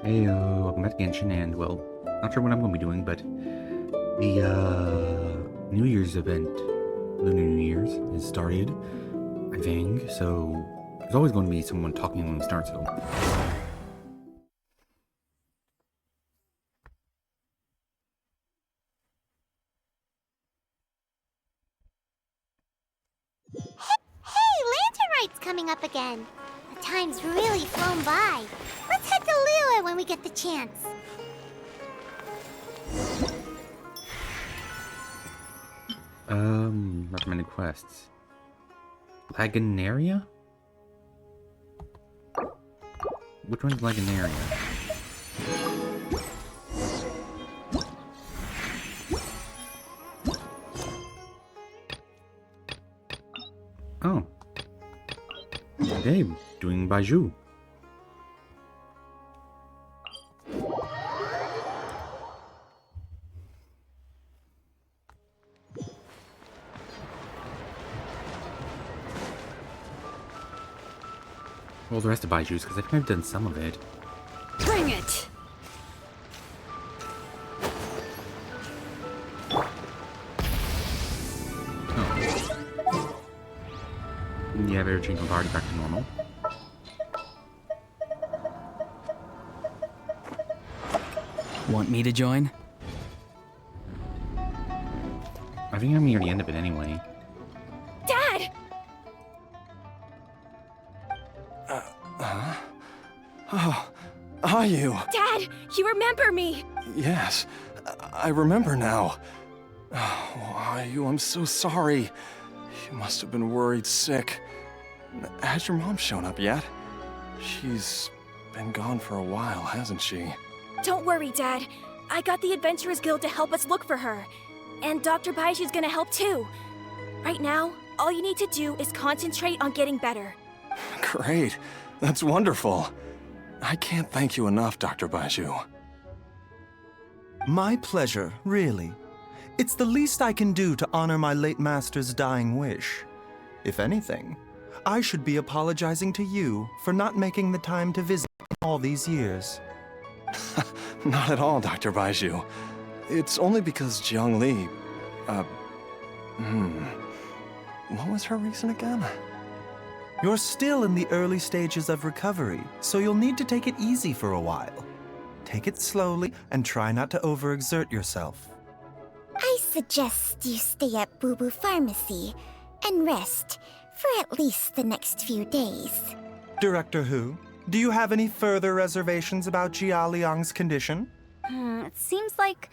Hey, welcome back to Genshin, and well, not sure what I'm going to be doing, but the New Year's event, Lunar New Year's, is started, I think, so there's always going to be someone talking when we start, so. Hey, Lantern Rite's coming up again. The time's really flown by. Let's head to Liyue when we get the chance. Recommended quests. Lagunaria? Which one's Lagunaria? Oh. Okay, doing Baizhu. Well, the rest of Baiju's, because I think I've done some of it. Bring it! Oh. Yeah, better change my party back to normal. Want me to join? I think I'm near the end of it anyway. Dad! Oh, are you? Dad, you remember me! Yes, I remember now. Oh, are you? I'm so sorry. You must have been worried sick. Has your mom shown up yet? She's been gone for a while, hasn't she? Don't worry, Dad. I got the Adventurers Guild to help us look for her. And Dr. Baizhu's gonna help too. Right now, all you need to do is concentrate on getting better. Great. That's wonderful. I can't thank you enough, Dr. Baizhu. My pleasure, really. It's the least I can do to honor my late master's dying wish. If anything, I should be apologizing to you for not making the time to visit all these years. Not at all, Dr. Baizhu. It's only because Jiang Li, what was her reason again? You're still in the early stages of recovery, so you'll need to take it easy for a while. Take it slowly and try not to overexert yourself. I suggest you stay at Boo Boo Pharmacy and rest for at least the next few days. Director Hu, do you have any further reservations about Jia Liang's condition? It seems like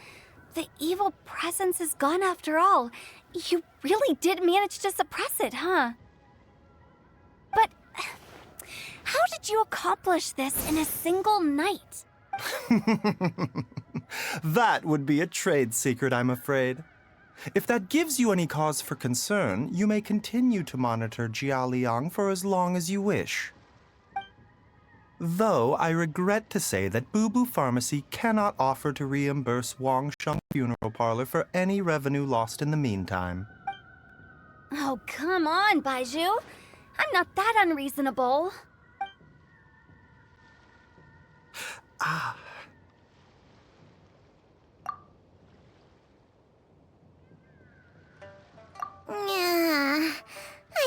the evil presence is gone after all. You really did manage to suppress it, huh? But how did you accomplish this in a single night? That would be a trade secret, I'm afraid. If that gives you any cause for concern, you may continue to monitor Jia Liang for as long as you wish. Though I regret to say that Boo Boo Pharmacy cannot offer to reimburse Wang Sheng Funeral Parlor for any revenue lost in the meantime. Oh, come on, Baizhu. I'm not that unreasonable. Yeah,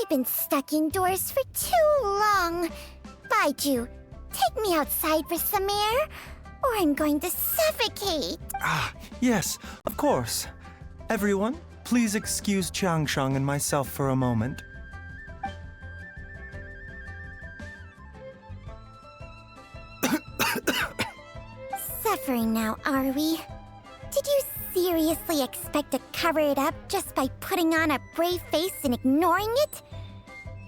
I've been stuck indoors for too long. Baizhu, take me outside for some air, or I'm going to suffocate. Yes, of course. Everyone, please excuse Changsheng and myself for a moment. Suffering now, are we? Did you seriously expect to cover it up just by putting on a brave face and ignoring it?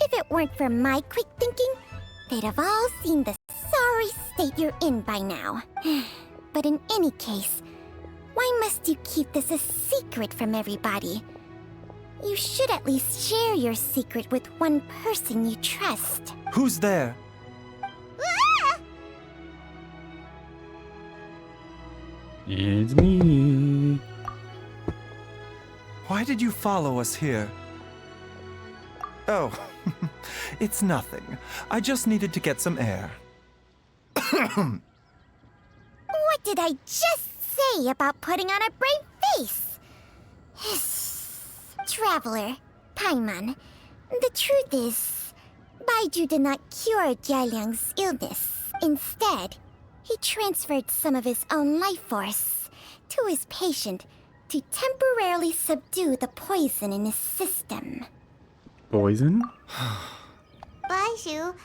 If it weren't for my quick thinking, they'd have all seen the sorry state you're in by now. But in any case, why must you keep this a secret from everybody? You should at least share your secret with one person you trust. Who's there? Ah! It's me. Why did you follow us here? Oh, it's nothing. I just needed to get some air. did I just say about putting on a brave face? Traveler, Paimon, the truth is, Baizhu did not cure Jialiang's illness. Instead, he transferred some of his own life force to his patient to temporarily subdue the poison in his system. Poison? Baizhu,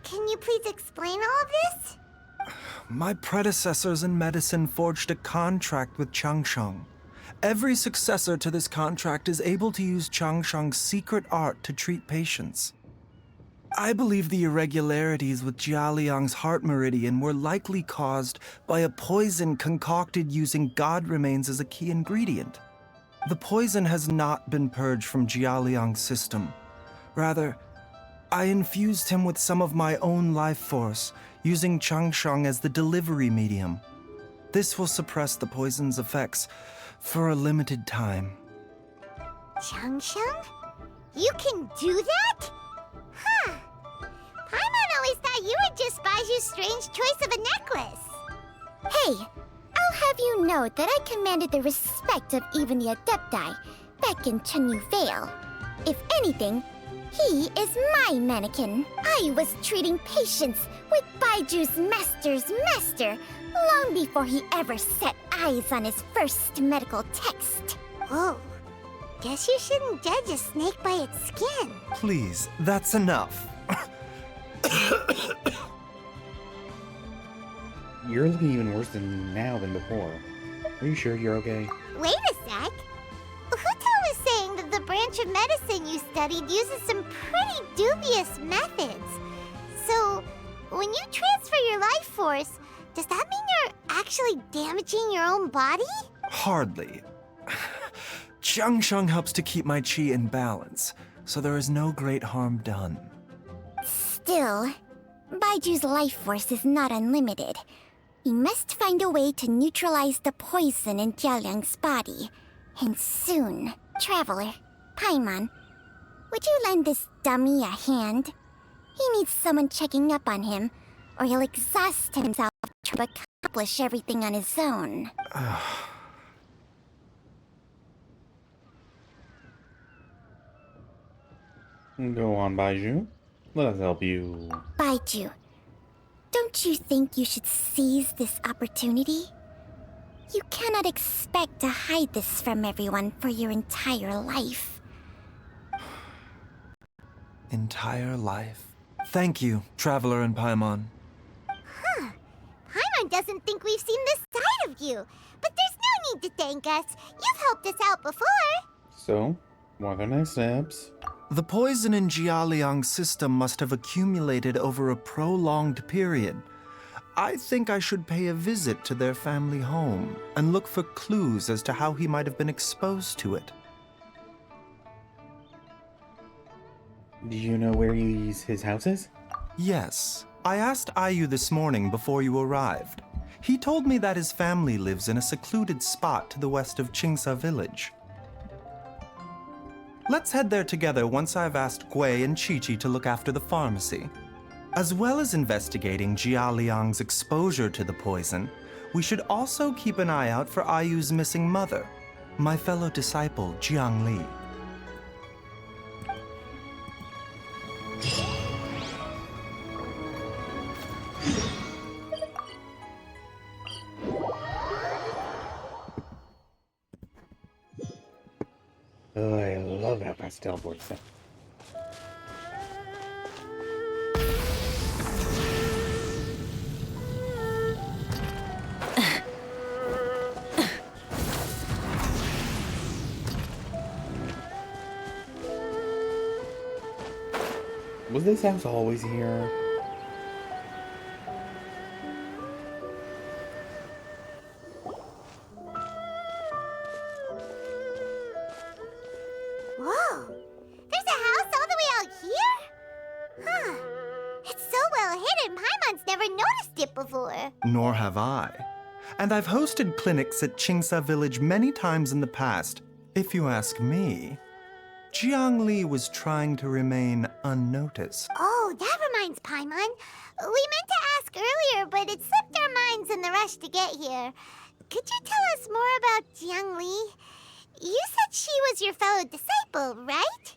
can you please explain all of this? My predecessors in medicine forged a contract with Changsheng. Every successor to this contract is able to use Changsheng's secret art to treat patients. I believe the irregularities with Jialiang's heart meridian were likely caused by a poison concocted using god remains as a key ingredient. The poison has not been purged from Jialiang's system. Rather, I infused him with some of my own life force, using Changsheng as the delivery medium. This will suppress the poison's effects for a limited time. Changsheng? You can do that? Huh. Paimon always thought you were just Baizhu's strange choice of a necklace. Hey, I'll have you know that I commanded the respect of even the Adepti back in Chenyu Vale. If anything, he is my mannequin. I was treating patients with Baiju's master's master long before he ever set eyes on his first medical text. Whoa. Guess you shouldn't judge a snake by its skin. Please, that's enough. You're looking even worse now than before. Are you sure you're okay? Wait a sec. Huto was saying that the branch of medicine you studied uses some pretty dubious methods. So, when you transfer your life force, does that mean you're actually damaging your own body? Hardly. Changsheng helps to keep my chi in balance, so there is no great harm done. Still, Baiju's life force is not unlimited. We must find a way to neutralize the poison in Jialiang's body. And soon. Traveler, Paimon, would you lend this dummy a hand? He needs someone checking up on him, or he'll exhaust himself trying to accomplish everything on his own. Go on, Baizhu. Let us help you. Baizhu, don't you think you should seize this opportunity? You cannot expect to hide this from everyone for your entire life. Entire life. Thank you, Traveler and Paimon. Huh. Paimon doesn't think we've seen this side of you. But there's no need to thank us. You've helped us out before. So, what are the next steps? The poison in Jialiang's system must have accumulated over a prolonged period. I think I should pay a visit to their family home and look for clues as to how he might have been exposed to it. Do you know where his house is? Yes. I asked Ayu this morning before you arrived. He told me that his family lives in a secluded spot to the west of Qingsa village. Let's head there together once I've asked Gui and Chi-Chi to look after the pharmacy. As well as investigating Jialiang's exposure to the poison, we should also keep an eye out for Ayu's missing mother, my fellow disciple Jiang Li. Oh, I love how fast teleports. Was this house always here? Whoa! There's a house all the way out here? Huh. It's so well hidden, Paimon's never noticed it before. Nor have I. And I've hosted clinics at Qingsa village many times in the past. If you ask me, Jiang Li was trying to remain unnoticed. Oh, that reminds Paimon. We meant to ask ask earlier, but it slipped our minds in the rush to get here. Could you tell us more about Jiang Li? You said she was your fellow disciple, right?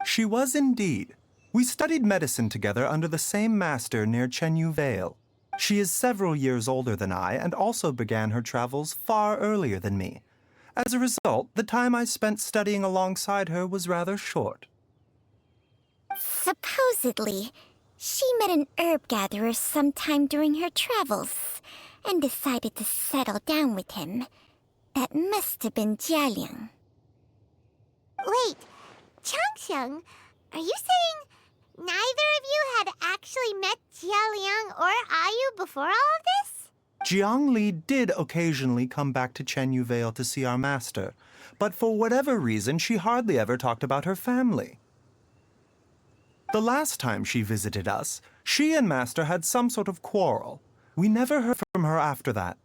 She was indeed. We studied medicine together under the same master near Chenyu Vale. She is several years older than I and also began her travels far earlier than me. As a result, the time I spent studying alongside her was rather short. Supposedly, she met an herb gatherer sometime during her travels and decided to settle down with him. That must have been Jialiang. Wait, Changxiang, are you saying neither of you had actually met Jialiang or Ayu before all of this? Jiang Li did occasionally come back to Chenyu Vale to see our master, but for whatever reason, she hardly ever talked about her family. The last time she visited us, she and Master had some sort of quarrel. We never heard from her after that.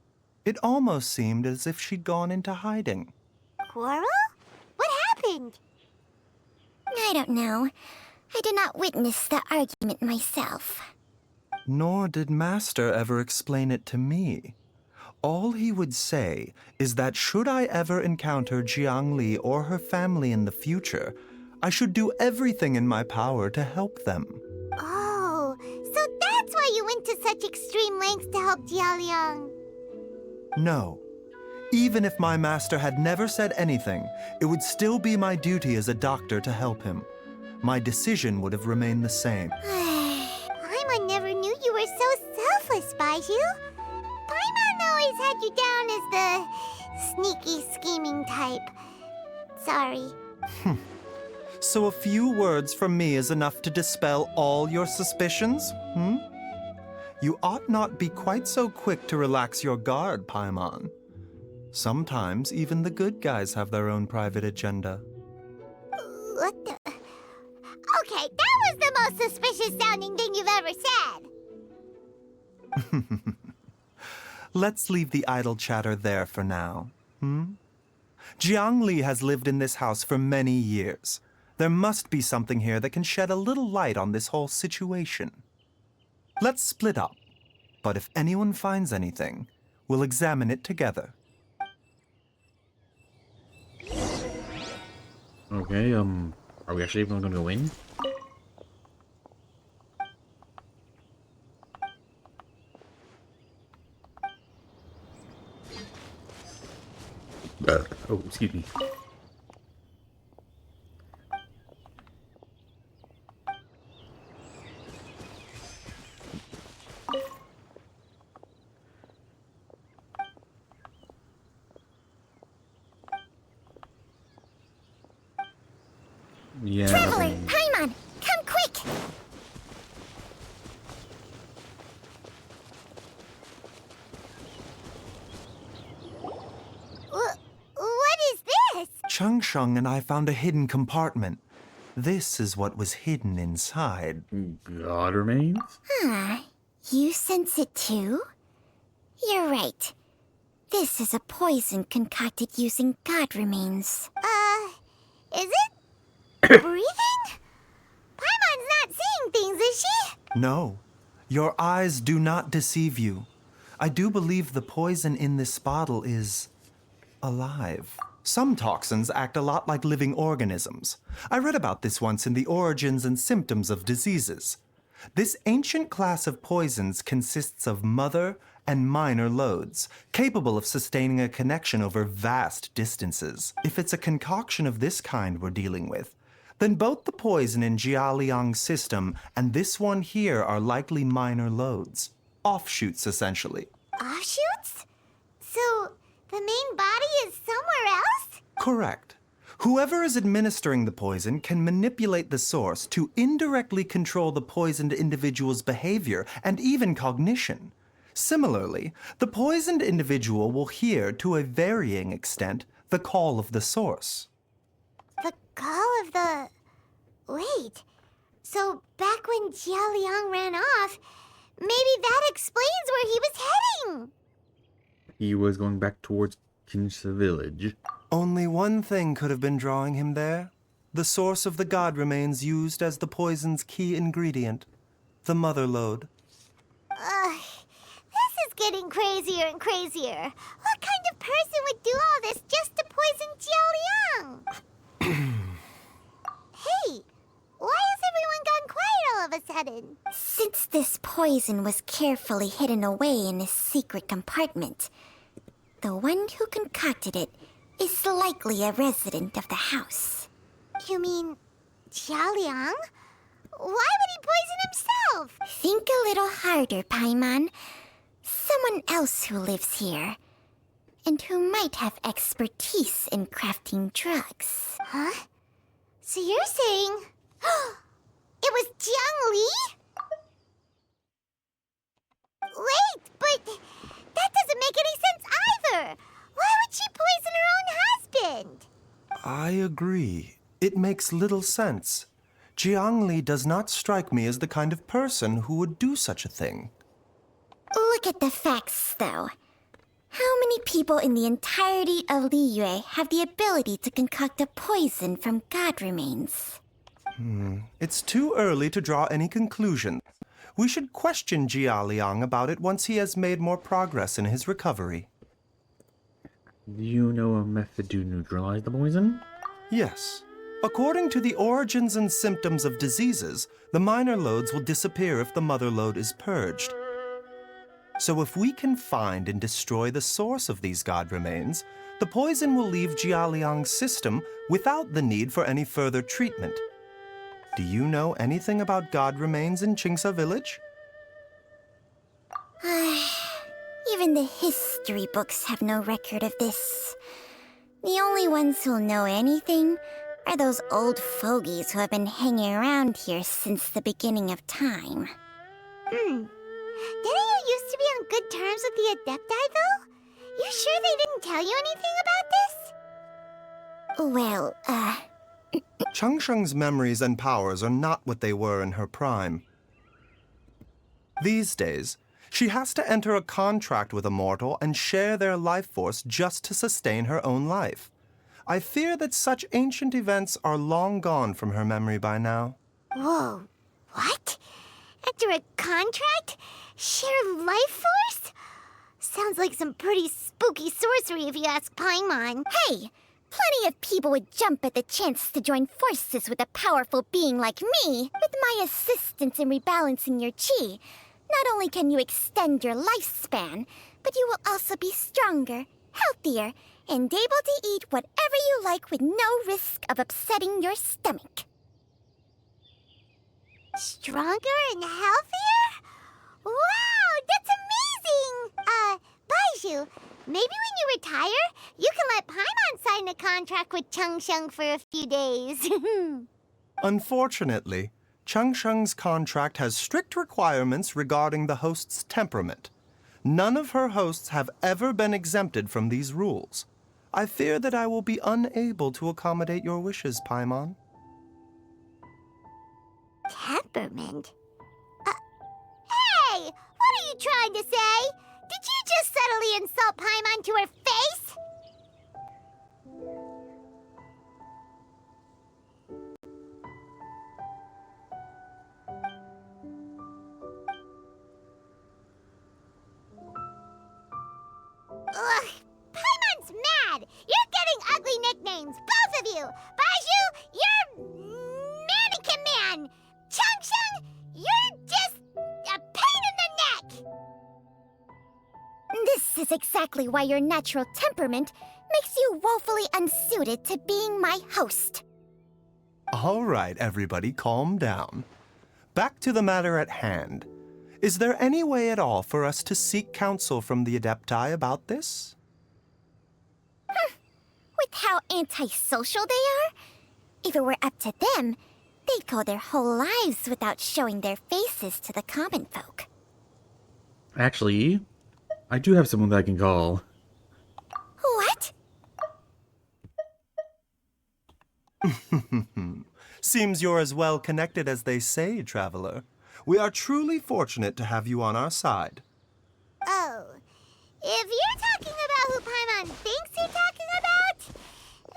It almost seemed as if she'd gone into hiding. Quarrel? What happened? I don't know. I did not witness the argument myself. Nor did Master ever explain it to me. All he would say is that should I ever encounter Jiang Li or her family in the future, I should do everything in my power to help them. Oh, so that's why you went to such extreme lengths to help Jialiang. No. Even if my master had never said anything, it would still be my duty as a doctor to help him. My decision would have remained the same. Paimon never knew you were so selfless, Baizhu. Paimon always had you down as the sneaky, scheming type. Sorry. So a few words from me is enough to dispel all your suspicions, You ought not be quite so quick to relax your guard, Paimon. Sometimes even the good guys have their own private agenda. What the... Okay, that was the most suspicious-sounding thing you've ever said. Let's leave the idle chatter there for now, Jiang Li has lived in this house for many years. There must be something here that can shed a little light on this whole situation. Let's split up, but if anyone finds anything, we'll examine it together. Okay, are we actually even going to go in? Oh, excuse me. Yeah. Traveler, Paimon, come quick! What is this? Changsheng and I found a hidden compartment. This is what was hidden inside. God remains? You sense it too? You're right. This is a poison concocted using god remains. Is it? Breathing? Paimon's not seeing things, is she? No, your eyes do not deceive you. I do believe the poison in this bottle is alive. Some toxins act a lot like living organisms. I read about this once in The Origins and Symptoms of Diseases. This ancient class of poisons consists of mother and minor loads, capable of sustaining a connection over vast distances. If it's a concoction of this kind we're dealing with, then both the poison in Jialiang's system and this one here are likely minor loads. Offshoots, essentially. Offshoots? So, the main body is somewhere else? Correct. Whoever is administering the poison can manipulate the source to indirectly control the poisoned individual's behavior and even cognition. Similarly, the poisoned individual will hear, to a varying extent, the call of the source. The call of the... Wait. So, back when Jialiang ran off, maybe that explains where he was heading! He was going back towards Kinshasa village. Only one thing could have been drawing him there. The source of the god remains used as the poison's key ingredient, the mother lode. getting crazier and crazier. What kind of person would do all this just to poison Jiao Liang? Hey, why has everyone gone quiet all of a sudden? Since this poison was carefully hidden away in a secret compartment, the one who concocted it is likely a resident of the house. You mean Jiao Liang? Why would he poison himself? Think a little harder, Paimon. Someone else who lives here, and who might have expertise in crafting drugs. Huh? So you're saying it was Jiang Li? Wait, but that doesn't make any sense either. Why would she poison her own husband? I agree. It makes little sense. Jiang Li does not strike me as the kind of person who would do such a thing. Look at the facts, though. How many people in the entirety of Liyue have the ability to concoct a poison from god remains? It's too early to draw any conclusions. We should question Jiao Liang about it once he has made more progress in his recovery. Do you know a method to neutralize the poison? Yes. According to the origins and symptoms of diseases, the minor loads will disappear if the mother load is purged. So if we can find and destroy the source of these god remains, the poison will leave Jiao Liang's system without the need for any further treatment. Do you know anything about god remains in Qingsa village? Even the history books have no record of this. The only ones who'll know anything are those old fogies who have been hanging around here since the beginning of time. Didn't you used to be on good terms with the Adepti, though? You sure they didn't tell you anything about this? Well, Changsheng's memories and powers are not what they were in her prime. These days, she has to enter a contract with a mortal and share their life force just to sustain her own life. I fear that such ancient events are long gone from her memory by now. Whoa, what? Enter a contract? Share life force? Sounds like some pretty spooky sorcery if you ask Paimon. Hey, plenty of people would jump at the chance to join forces with a powerful being like me. With my assistance in rebalancing your chi, not only can you extend your lifespan, but you will also be stronger, healthier, and able to eat whatever you like with no risk of upsetting your stomach. Stronger and healthier? Wow, that's amazing! Baizhu, maybe when you retire, you can let Paimon sign a contract with Changsheng for a few days. Unfortunately, Changsheng's contract has strict requirements regarding the host's temperament. None of her hosts have ever been exempted from these rules. I fear that I will be unable to accommodate your wishes, Paimon. Temperament? Hey! What are you trying to say? Did you just subtly insult Paimon to her face? Ugh! Paimon's mad! You're getting ugly nicknames, both of you! Baizhu, you're Mannequin Man! Changsheng, you're just a pain in the neck! This is exactly why your natural temperament makes you woefully unsuited to being my host. All right, everybody, calm down. Back to the matter at hand. Is there any way at all for us to seek counsel from the Adepti about this? With how antisocial they are, if it were up to them, they'd go their whole lives without showing their faces to the common folk. Actually, I do have someone that I can call. What? Seems you're as well connected as they say, traveler. We are truly fortunate to have you on our side. Oh, if you're talking about who Paimon thinks you're talking about,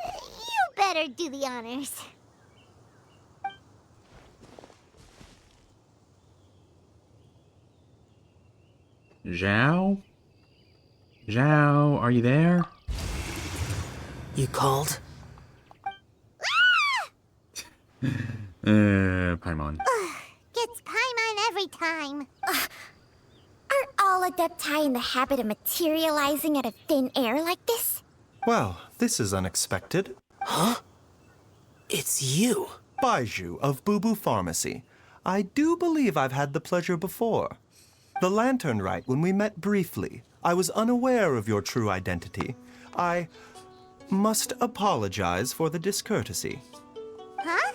you better do the honors. Zhao? Zhao, are you there? You called? Paimon. Gets Paimon every time. Are all Adepti in the habit of materializing out of thin air like this? Well, this is unexpected. Huh? It's you. Baizhu of Boo Pharmacy. I do believe I've had the pleasure before. The Lantern Rite, when we met briefly, I was unaware of your true identity. I must apologize for the discourtesy. Huh?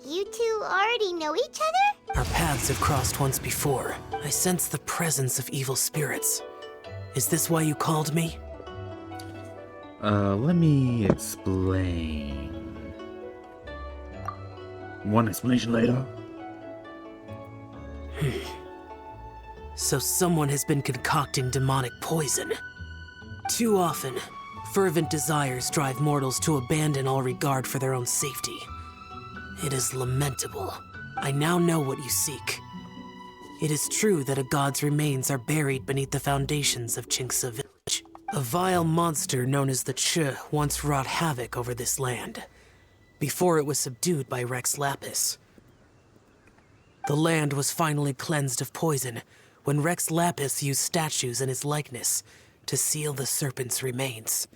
You two already know each other? Our paths have crossed once before. I sense the presence of evil spirits. Is this why you called me? Let me explain. One explanation later. So someone has been concocting demonic poison. Too often, fervent desires drive mortals to abandon all regard for their own safety. It is lamentable. I now know what you seek. It is true that a god's remains are buried beneath the foundations of Qingce village. A vile monster known as the Che once wrought havoc over this land, before it was subdued by Rex Lapis. The land was finally cleansed of poison when Rex Lapis used statues in his likeness to seal the serpent's remains.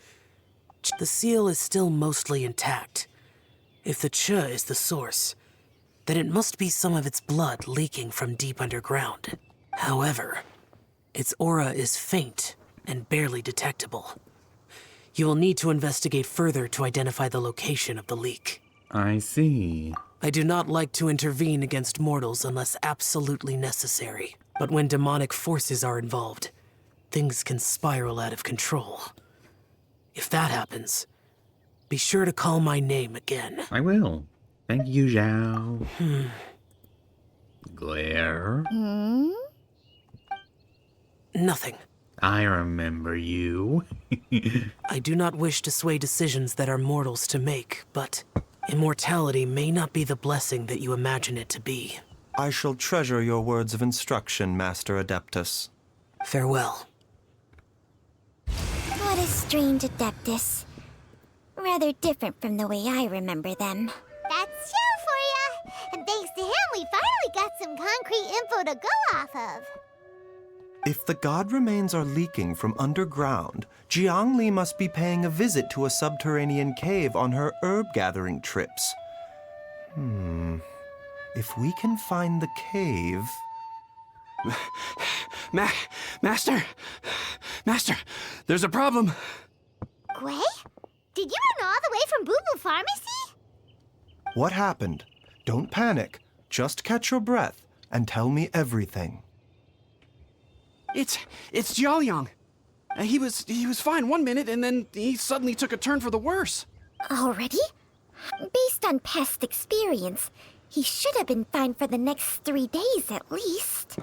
The seal is still mostly intact. If the Che is the source, then it must be some of its blood leaking from deep underground. However, its aura is faint and barely detectable. You will need to investigate further to identify the location of the leak. I see. I do not like to intervene against mortals unless absolutely necessary. But when demonic forces are involved, things can spiral out of control. If that happens, be sure to call my name again. I will. Thank you, Zhao. Glare. Nothing. I remember you. I do not wish to sway decisions that are mortals to make, but immortality may not be the blessing that you imagine it to be. I shall treasure your words of instruction, Master Adeptus. Farewell. What a strange Adeptus. Rather different from the way I remember them. That's Zhao for ya! And thanks to him, we finally got some concrete info to go off of. If the god remains are leaking from underground, Jiangli must be paying a visit to a subterranean cave on her herb-gathering trips. If we can find the cave... Master, there's a problem. Gui? Did you run all the way from Boo Boo Pharmacy? What happened? Don't panic. Just catch your breath and tell me everything. It's Jiaoliang. He was fine one minute, and then he suddenly took a turn for the worse. Already? Based on past experience, he should have been fine for the next 3 days at least.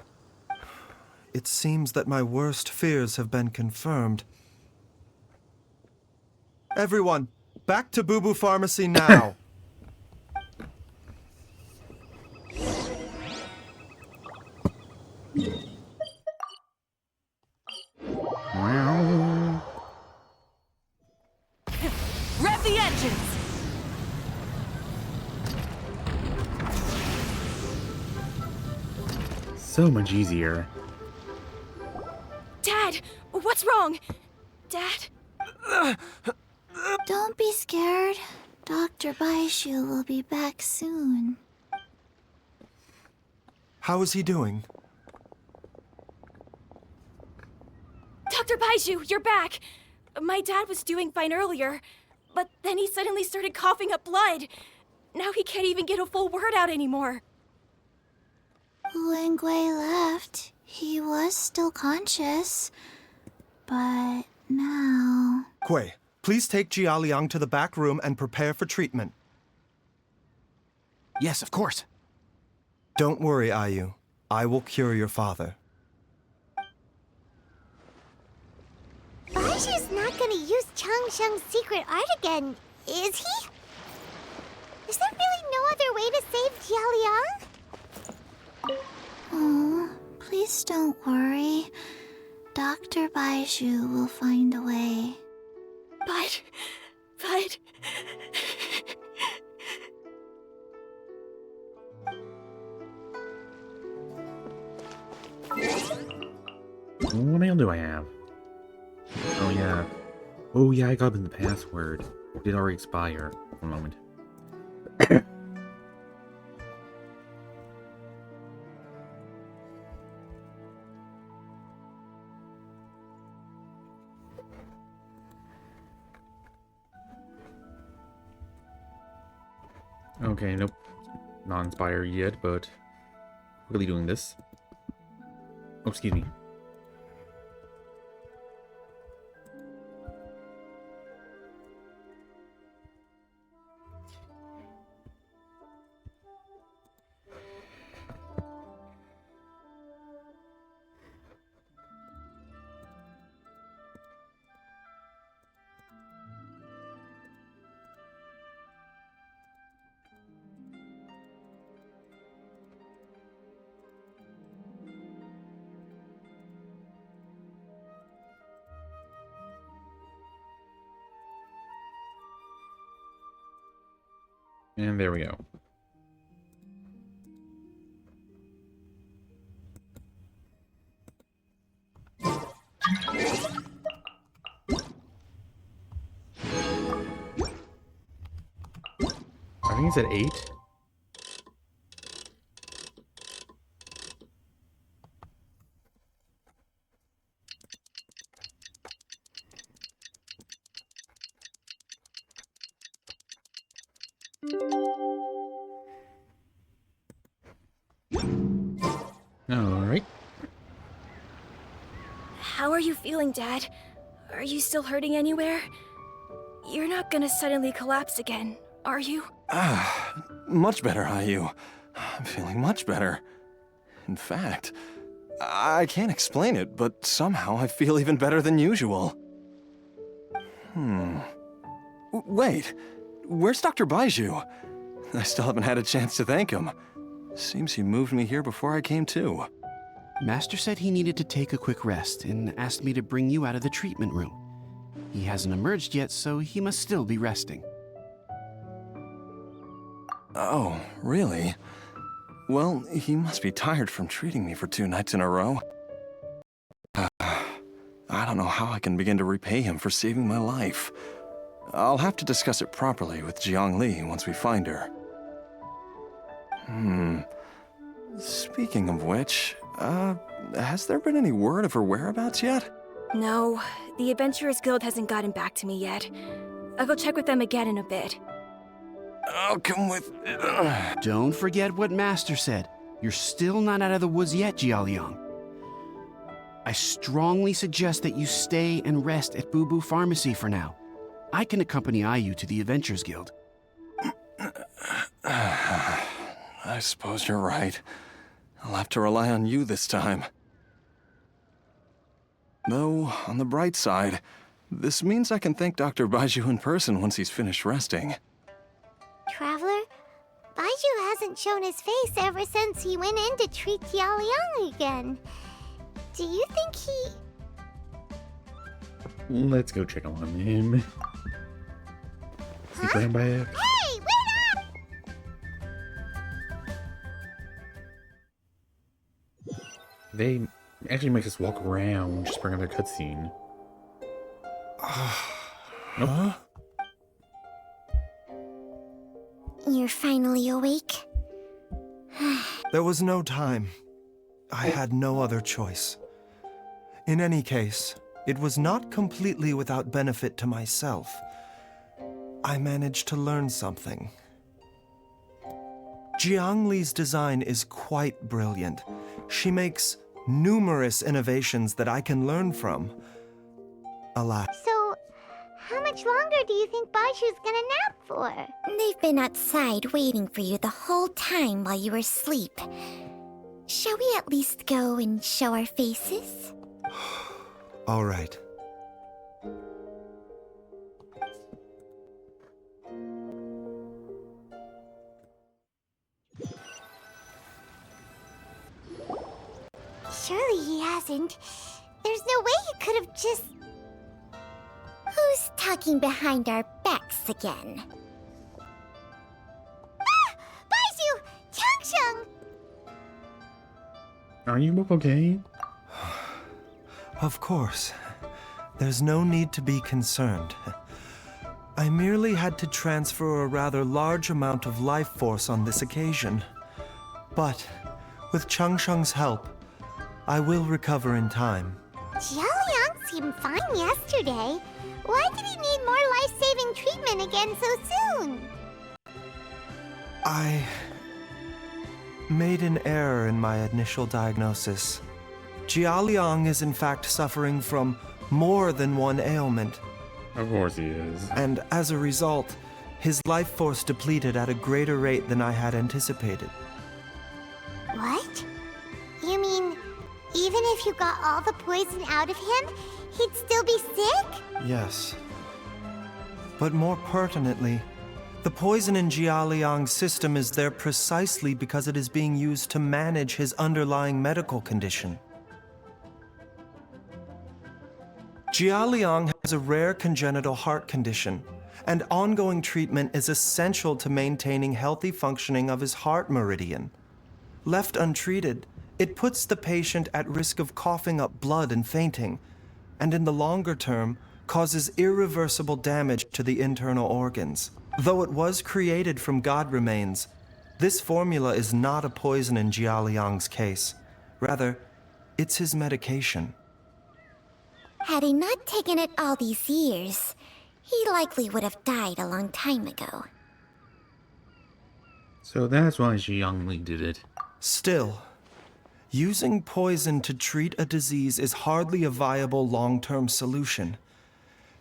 It seems that my worst fears have been confirmed. Everyone, back to Boo Boo Pharmacy now. Wow. Rev the engines! So much easier. Dad, what's wrong? Dad? Don't be scared. Dr. Baizhu will be back soon. How is he doing? Dr. Baizhu, you're back! My dad was doing fine earlier, but then he suddenly started coughing up blood. Now he can't even get a full word out anymore. When Gui left, he was still conscious. But now... Gui, please take Jiaoliang to the back room and prepare for treatment. Yes, of course. Don't worry, Ayu. I will cure your father. Baizhu's not gonna use Changsheng's secret art again, is he? Is there really no other way to save Jiaoliang? Oh, please don't worry. Dr. Baizhu will find a way. But... What mail do I have? Oh yeah. Oh yeah, I got in the password. It did already expire. One moment. Okay, nope. Not inspired yet, but really doing this. Oh, excuse me. And there we go. I think it's at 8. Alright. How are you feeling, Dad? Are you still hurting anywhere? You're not gonna suddenly collapse again, are you? Much better, Ayu. I'm feeling much better. In fact, I can't explain it, but somehow I feel even better than usual. Wait, where's Dr. Baizhu? I still haven't had a chance to thank him. Seems he moved me here before I came to. Master said he needed to take a quick rest and asked me to bring you out of the treatment room. He hasn't emerged yet, so he must still be resting. Oh, really? Well, he must be tired from treating me for 2 nights in a row. I don't know how I can begin to repay him for saving my life. I'll have to discuss it properly with Jiangli once we find her. Speaking of which, has there been any word of her whereabouts yet? No, the Adventurers Guild hasn't gotten back to me yet. I'll go check with them again in a bit. I'll come with... Don't forget what Master said. You're still not out of the woods yet, Jialiang. I strongly suggest that you stay and rest at Boo Boo Pharmacy for now. I can accompany Ayu to the Adventurers Guild. I suppose you're right. I'll have to rely on you this time. Though, on the bright side, this means I can thank Dr. Baizhu in person once he's finished resting. Traveler, Baizhu hasn't shown his face ever since he went in to treat Jialiang again. Do you think he... Let's go check on him. Huh? Stand back. Hey, wait up! They actually make us walk around just for another cutscene. Nope. You're finally awake? There was no time. I had no other choice. In any case, it was not completely without benefit to myself. I managed to learn something. Jiangli's design is quite brilliant. She makes numerous innovations that I can learn from. Alas. So, how much longer do you think Baizhu's gonna nap for? They've been outside waiting for you the whole time while you were asleep. Shall we at least go and show our faces? All right. Surely he hasn't. There's There's no way you could have just... Who's talking behind our backs again? Ah! Baizhu! Changsheng! Are you both okay? Of course. There's no need to be concerned. I merely had to transfer a rather large amount of life force on this occasion. But, with Changsheng's help, I will recover in time. Jiaoliang seemed fine yesterday. Why did he need more life-saving treatment again so soon? I made an error in my initial diagnosis. Jiaoliang is in fact suffering from more than one ailment. Of course he is. And as a result, his life force depleted at a greater rate than I had anticipated. What? You mean, even if you got all the poison out of him, he'd still be sick? Yes. But more pertinently, the poison in Jiaoliang's system is there precisely because it is being used to manage his underlying medical condition. Jiaoliang has a rare congenital heart condition, and ongoing treatment is essential to maintaining healthy functioning of his heart meridian. Left untreated, it puts the patient at risk of coughing up blood and fainting, and in the longer term, causes irreversible damage to the internal organs. Though it was created from god remains, this formula is not a poison in Jiaoliang's case. Rather, it's his medication. Had he not taken it all these years, he likely would have died a long time ago. So that's why Zhiyangli did it. Still, using poison to treat a disease is hardly a viable long-term solution.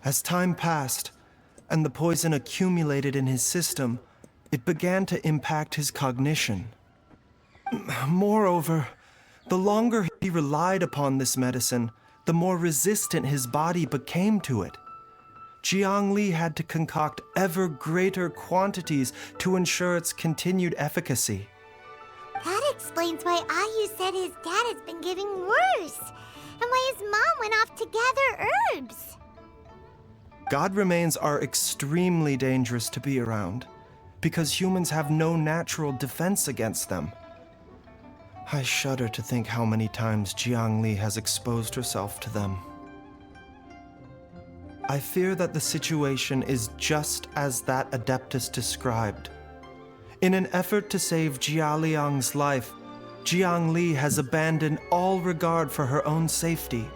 As time passed, and the poison accumulated in his system, it began to impact his cognition. Moreover, the longer he relied upon this medicine, the more resistant his body became to it. Jiangli had to concoct ever greater quantities to ensure its continued efficacy. That explains why Ayu said his dad has been getting worse, and why his mom went off to gather herbs. God remains are extremely dangerous to be around, because humans have no natural defense against them. I shudder to think how many times Jiangli has exposed herself to them. I fear that the situation is just as that Adeptus described. In an effort to save Jiaoliang's life, Jiangli has abandoned all regard for her own safety.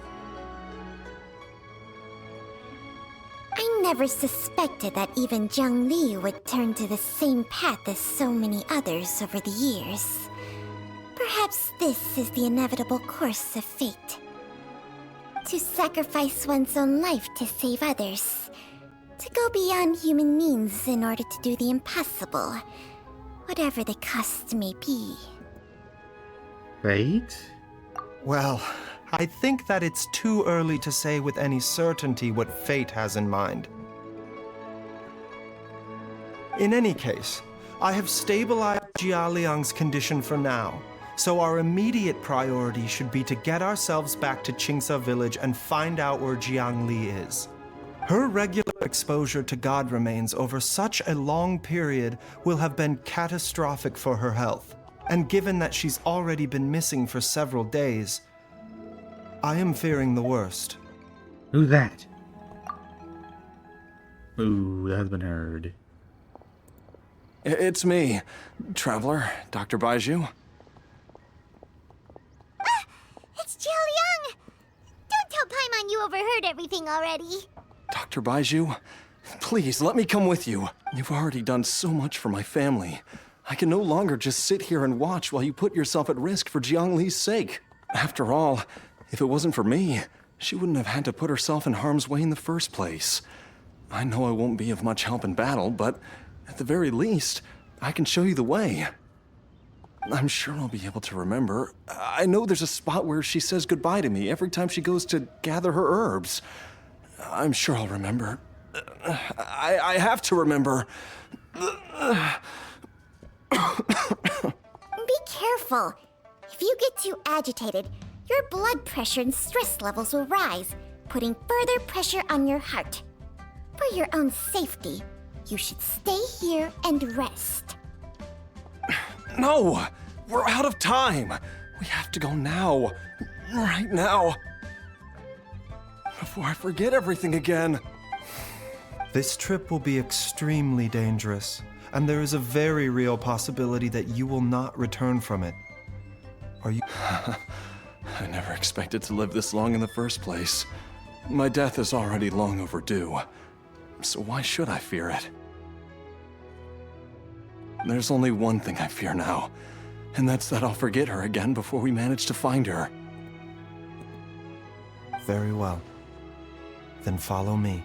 I never suspected that even Jiangli would turn to the same path as so many others over the years. Perhaps this is the inevitable course of fate. To sacrifice one's own life to save others. To go beyond human means in order to do the impossible. Whatever the cost may be. Fate? Well, I think that it's too early to say with any certainty what fate has in mind. In any case, I have stabilized Jiaoliang's condition for now, so our immediate priority should be to get ourselves back to Qingsa village and find out where Jiangli is. Her regular exposure to god remains over such a long period will have been catastrophic for her health, and given that she's already been missing for several days, I am fearing the worst. Who's that? Ooh, that has been heard. It's me, Traveler, Dr. Baizhu. It's Jiaoliang! Don't tell Paimon you overheard everything already. Dr. Baizhu, please let me come with you. You've already done so much for my family. I can no longer just sit here and watch while you put yourself at risk for Jiangli's sake. After all, if it wasn't for me, she wouldn't have had to put herself in harm's way in the first place. I know I won't be of much help in battle, but at the very least, I can show you the way. I'm sure I'll be able to remember. I know there's a spot where she says goodbye to me every time she goes to gather her herbs. I'm sure I'll remember. I have to remember. Be careful. If you get too agitated, your blood pressure and stress levels will rise, putting further pressure on your heart. For your own safety, you should stay here and rest. No! We're out of time! We have to go now. Right now. Before I forget everything again. This trip will be extremely dangerous, and there is a very real possibility that you will not return from it. Are you... I never expected to live this long in the first place. My death is already long overdue. So why should I fear it? There's only one thing I fear now, and that's that I'll forget her again before we manage to find her. Very well. Then follow me.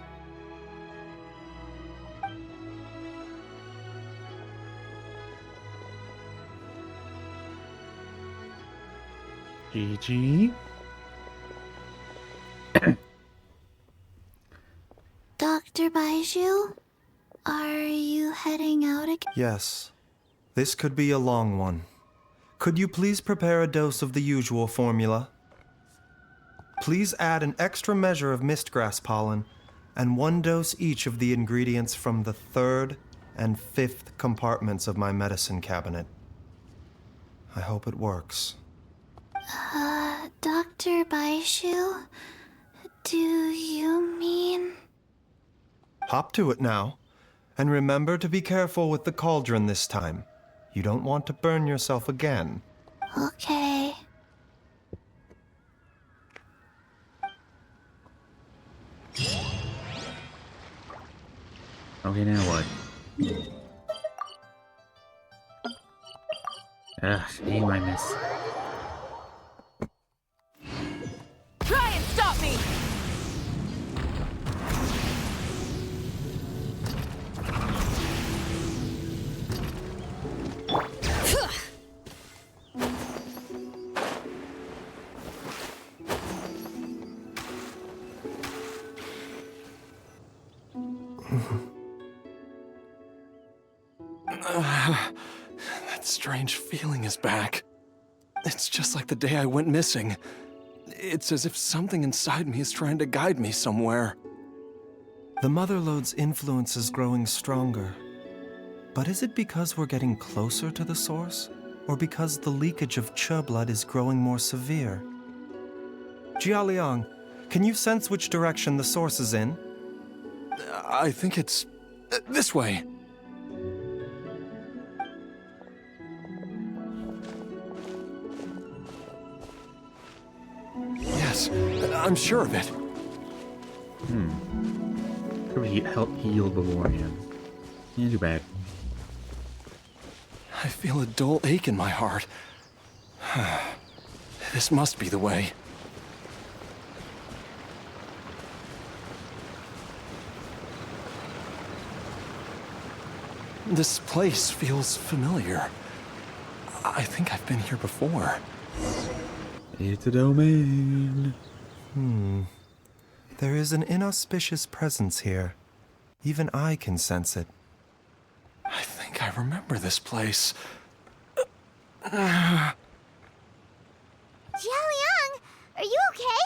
GG. Dr. Baizhu, are you heading out again? Yes. This could be a long one. Could you please prepare a dose of the usual formula? Please add an extra measure of mistgrass pollen and 1 dose each of the ingredients from the 3rd and 5th compartments of my medicine cabinet. I hope it works. Dr. Baizhu, do you mean... Hop to it now. And remember to be careful with the cauldron this time. You don't want to burn yourself again. Okay. Okay, now what? Ugh, aim I miss. Try and stop me! That strange feeling is back. It's just like the day I went missing. It's as if something inside me is trying to guide me somewhere. The Motherlode's influence is growing stronger. But is it because we're getting closer to the source? Or because the leakage of Che blood is growing more severe? Jialiang, can you sense which direction the source is in? I think it's this way. Yes, I'm sure of it. Could he help heal beforehand? Yeah, too bad. I feel a dull ache in my heart. This must be the way. This place feels familiar. I think I've been here before. It's a domain. There is an inauspicious presence here. Even I can sense it. I think I remember this place. Jialiang, are you okay?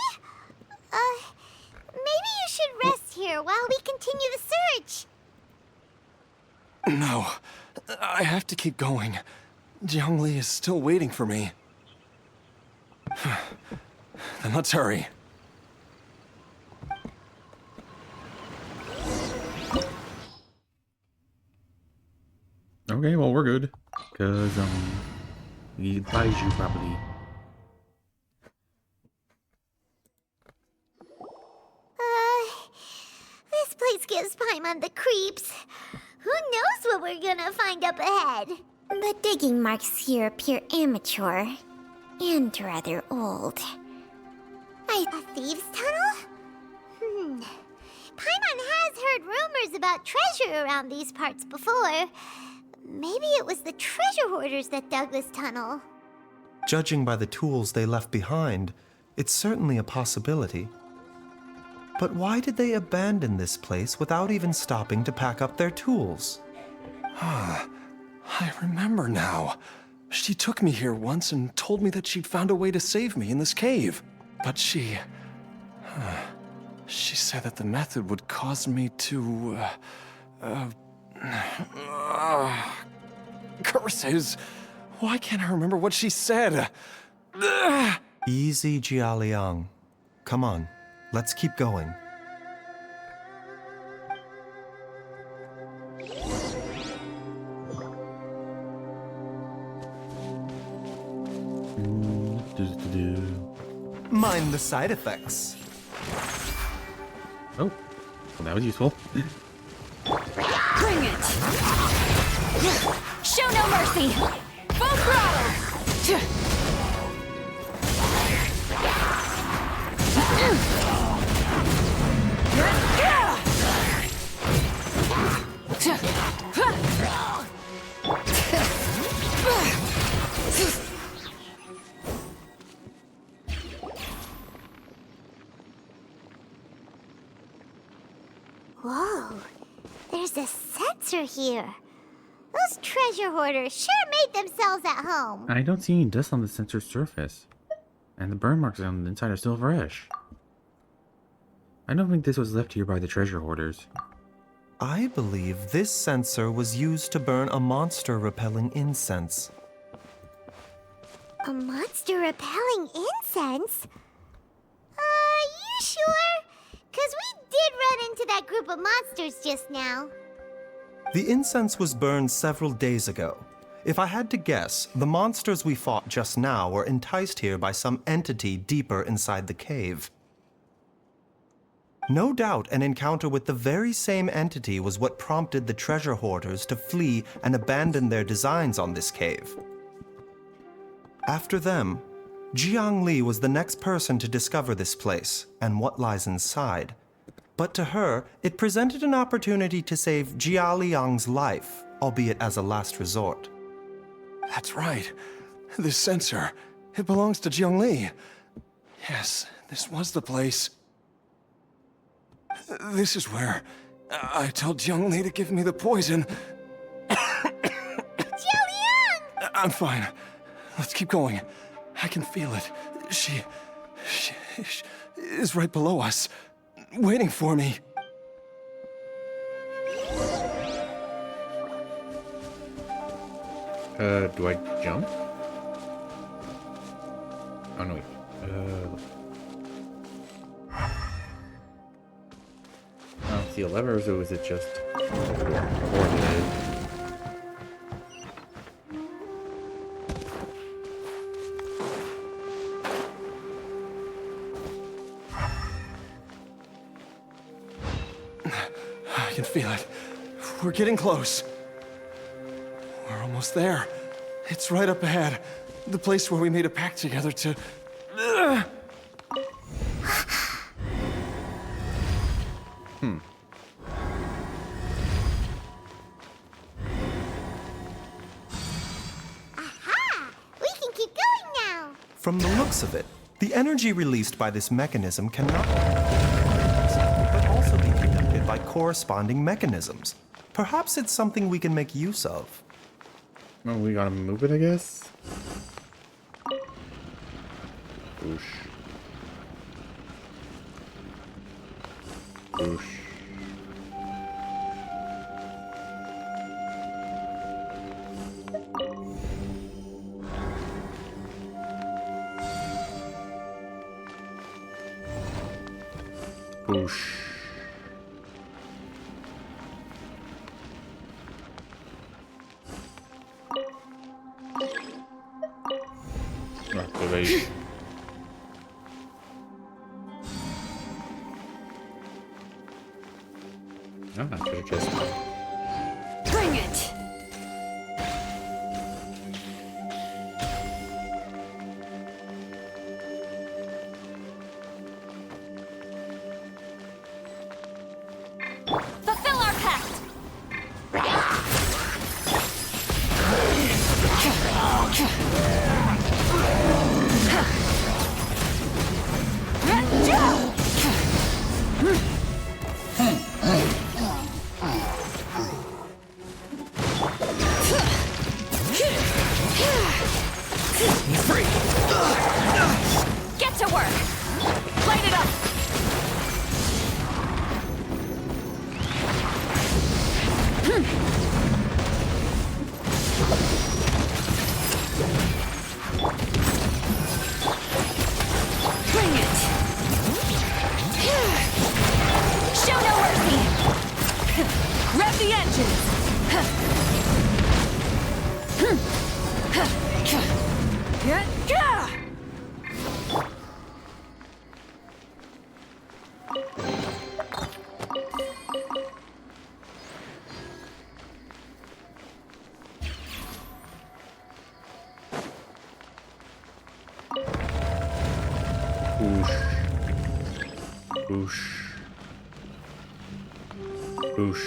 Maybe you should rest here while we continue the search. No, I have to keep going. Jiangli is still waiting for me. Then let's hurry. Okay, well, we're good. Because, we Baizhu property. This place gives Paimon the creeps. Who knows what we're gonna find up ahead? The digging marks here appear amateur and rather old. A thieves' tunnel? Paimon has heard rumors about treasure around these parts before. Maybe it was the treasure hoarders that dug this tunnel. Judging by the tools they left behind, it's certainly a possibility. But why did they abandon this place without even stopping to pack up their tools? I remember now. She took me here once and told me that she'd found a way to save me in this cave. But she said that the method would cause me to, curses. Why can't I remember what she said? Easy, Jialiang. Come on, let's keep going. Mind the side effects. Oh, well, that was useful. Bring it! Show no mercy! Full throttle! Whoa, there's a sensor here. Those treasure hoarders sure made themselves at home. I don't see any dust on the sensor's surface. And the burn marks on the inside are still fresh. I don't think this was left here by the treasure hoarders. I believe this sensor was used to burn a monster-repelling incense. A monster repelling incense? You sure? 'Cause we did run into that group of monsters just now. The incense was burned several days ago. If I had to guess, the monsters we fought just now were enticed here by some entity deeper inside the cave. No doubt an encounter with the very same entity was what prompted the treasure hoarders to flee and abandon their designs on this cave. After them, Jiang Li was the next person to discover this place and what lies inside. But to her, it presented an opportunity to save Jia Liang's life, albeit as a last resort. That's right. This sensor, it belongs to Jiang Li. Yes, this was the place. This is where I told Jiang Li to give me the poison. Jia Liang! I'm fine. Let's keep going. I can feel it. She is right below us, waiting for me. Do I jump? Oh no, wait. Oh, see a lever, or is it just coordinated? I can feel it. We're getting close. We're almost there. It's right up ahead. The place where we made a pact together to... Aha! We can keep going now. From the looks of it, the energy released by this mechanism cannot but also be conducted by corresponding mechanisms. Perhaps it's something we can make use of. Well, we gotta move it, I guess. Whoosh. Whoosh. Whoosh. Activate. Oh, I could just... Bring it! Fulfill our pact! Bring it! Show no mercy! Rev the engines! Boosh. Boosh.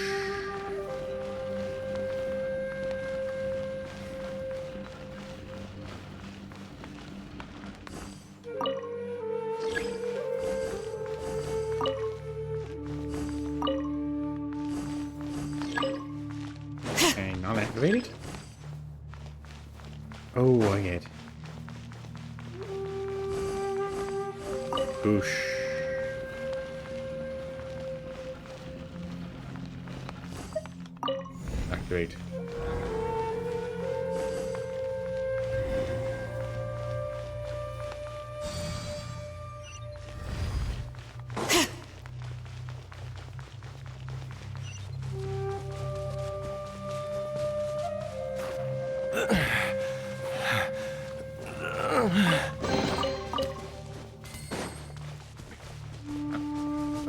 Okay, not activated. Oh, I get. Boosh. Activate.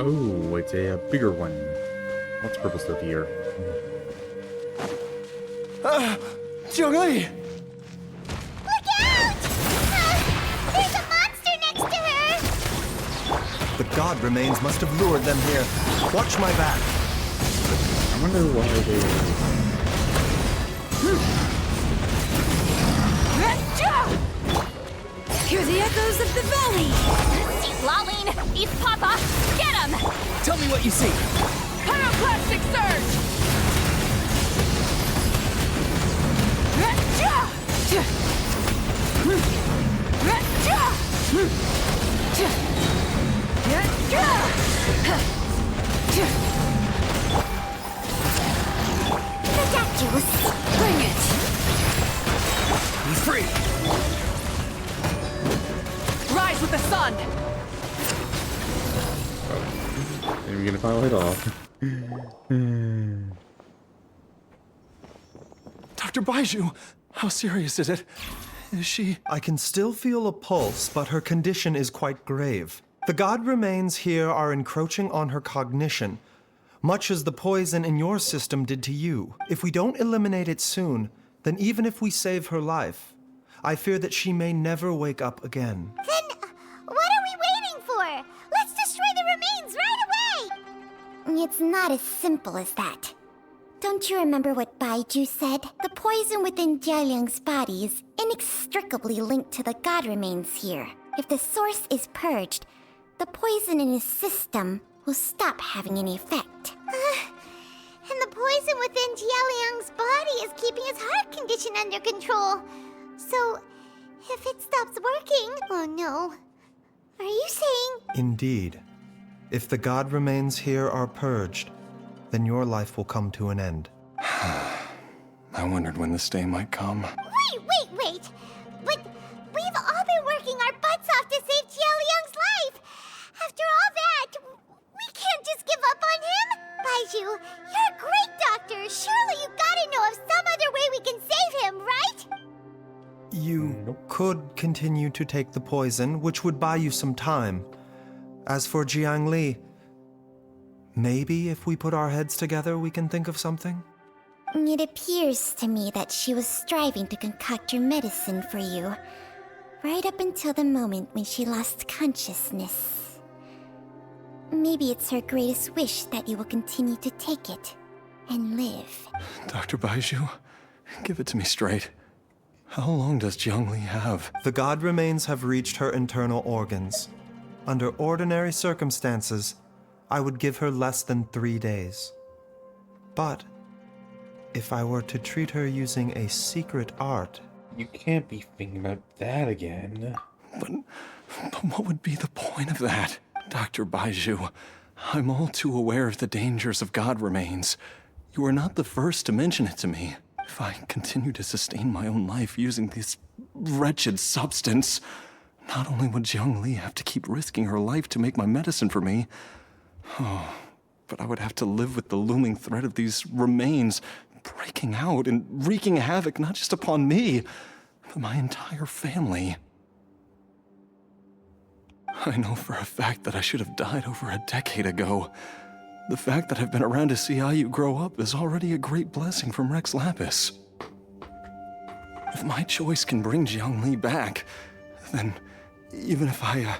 Oh, it's a bigger one. Lots of purple stuff here. Zhongli! Look out! There's a monster next to her! The god remains must have lured them here. Watch my back. I wonder why they... Hear the echoes of the valley! Lolene! East Papa! Get him! Tell me what you see. Pyroclastic surge! Ridiculous! Bring it! He's free. Rise with the sun! And we're gonna file it off. Dr. Baizhu, how serious is it? Is she... I can still feel a pulse, but her condition is quite grave. The god remains here are encroaching on her cognition, much as the poison in your system did to you. If we don't eliminate it soon, then even if we save her life, I fear that she may never wake up again. Then, what are we waiting for? Let's destroy the remains right away! It's not as simple as that. Don't you remember what Baizhu said? The poison within Jialiang's body is inextricably linked to the god remains here. If the source is purged, the poison in his system will stop having any effect. And the poison within Jialiang's body is keeping his heart condition under control. So, if it stops working... Oh no. Are you saying... Indeed. If the god remains here are purged, then your life will come to an end. I wondered when this day might come. Wait! But we've all been working our butts off to save Jialiang's life! After all that, we can't just give up on him! Baizhu, you're a great doctor! Surely you gotta know of some other way we can save him, right? You could continue to take the poison, which would buy you some time. As for Jiangli, maybe if we put our heads together, we can think of something? It appears to me that she was striving to concoct your medicine for you, right up until the moment when she lost consciousness. Maybe it's her greatest wish that you will continue to take it and live. Dr. Baizhu, give it to me straight. How long does Jiangli have? The god remains have reached her internal organs. Under ordinary circumstances, I would give her less than 3 days. But if I were to treat her using a secret art... You can't be thinking about that again. But what would be the point of that? Dr. Baizhu, I'm all too aware of the dangers of god remains. You are not the first to mention it to me. If I continue to sustain my own life using this wretched substance, not only would Jiang Li have to keep risking her life to make my medicine for me, but I would have to live with the looming threat of these remains breaking out and wreaking havoc not just upon me, but my entire family. I know for a fact that I should have died over a decade ago. The fact that I've been around to see how you grow up is already a great blessing from Rex Lapis. If my choice can bring Jiang Li back, then even if I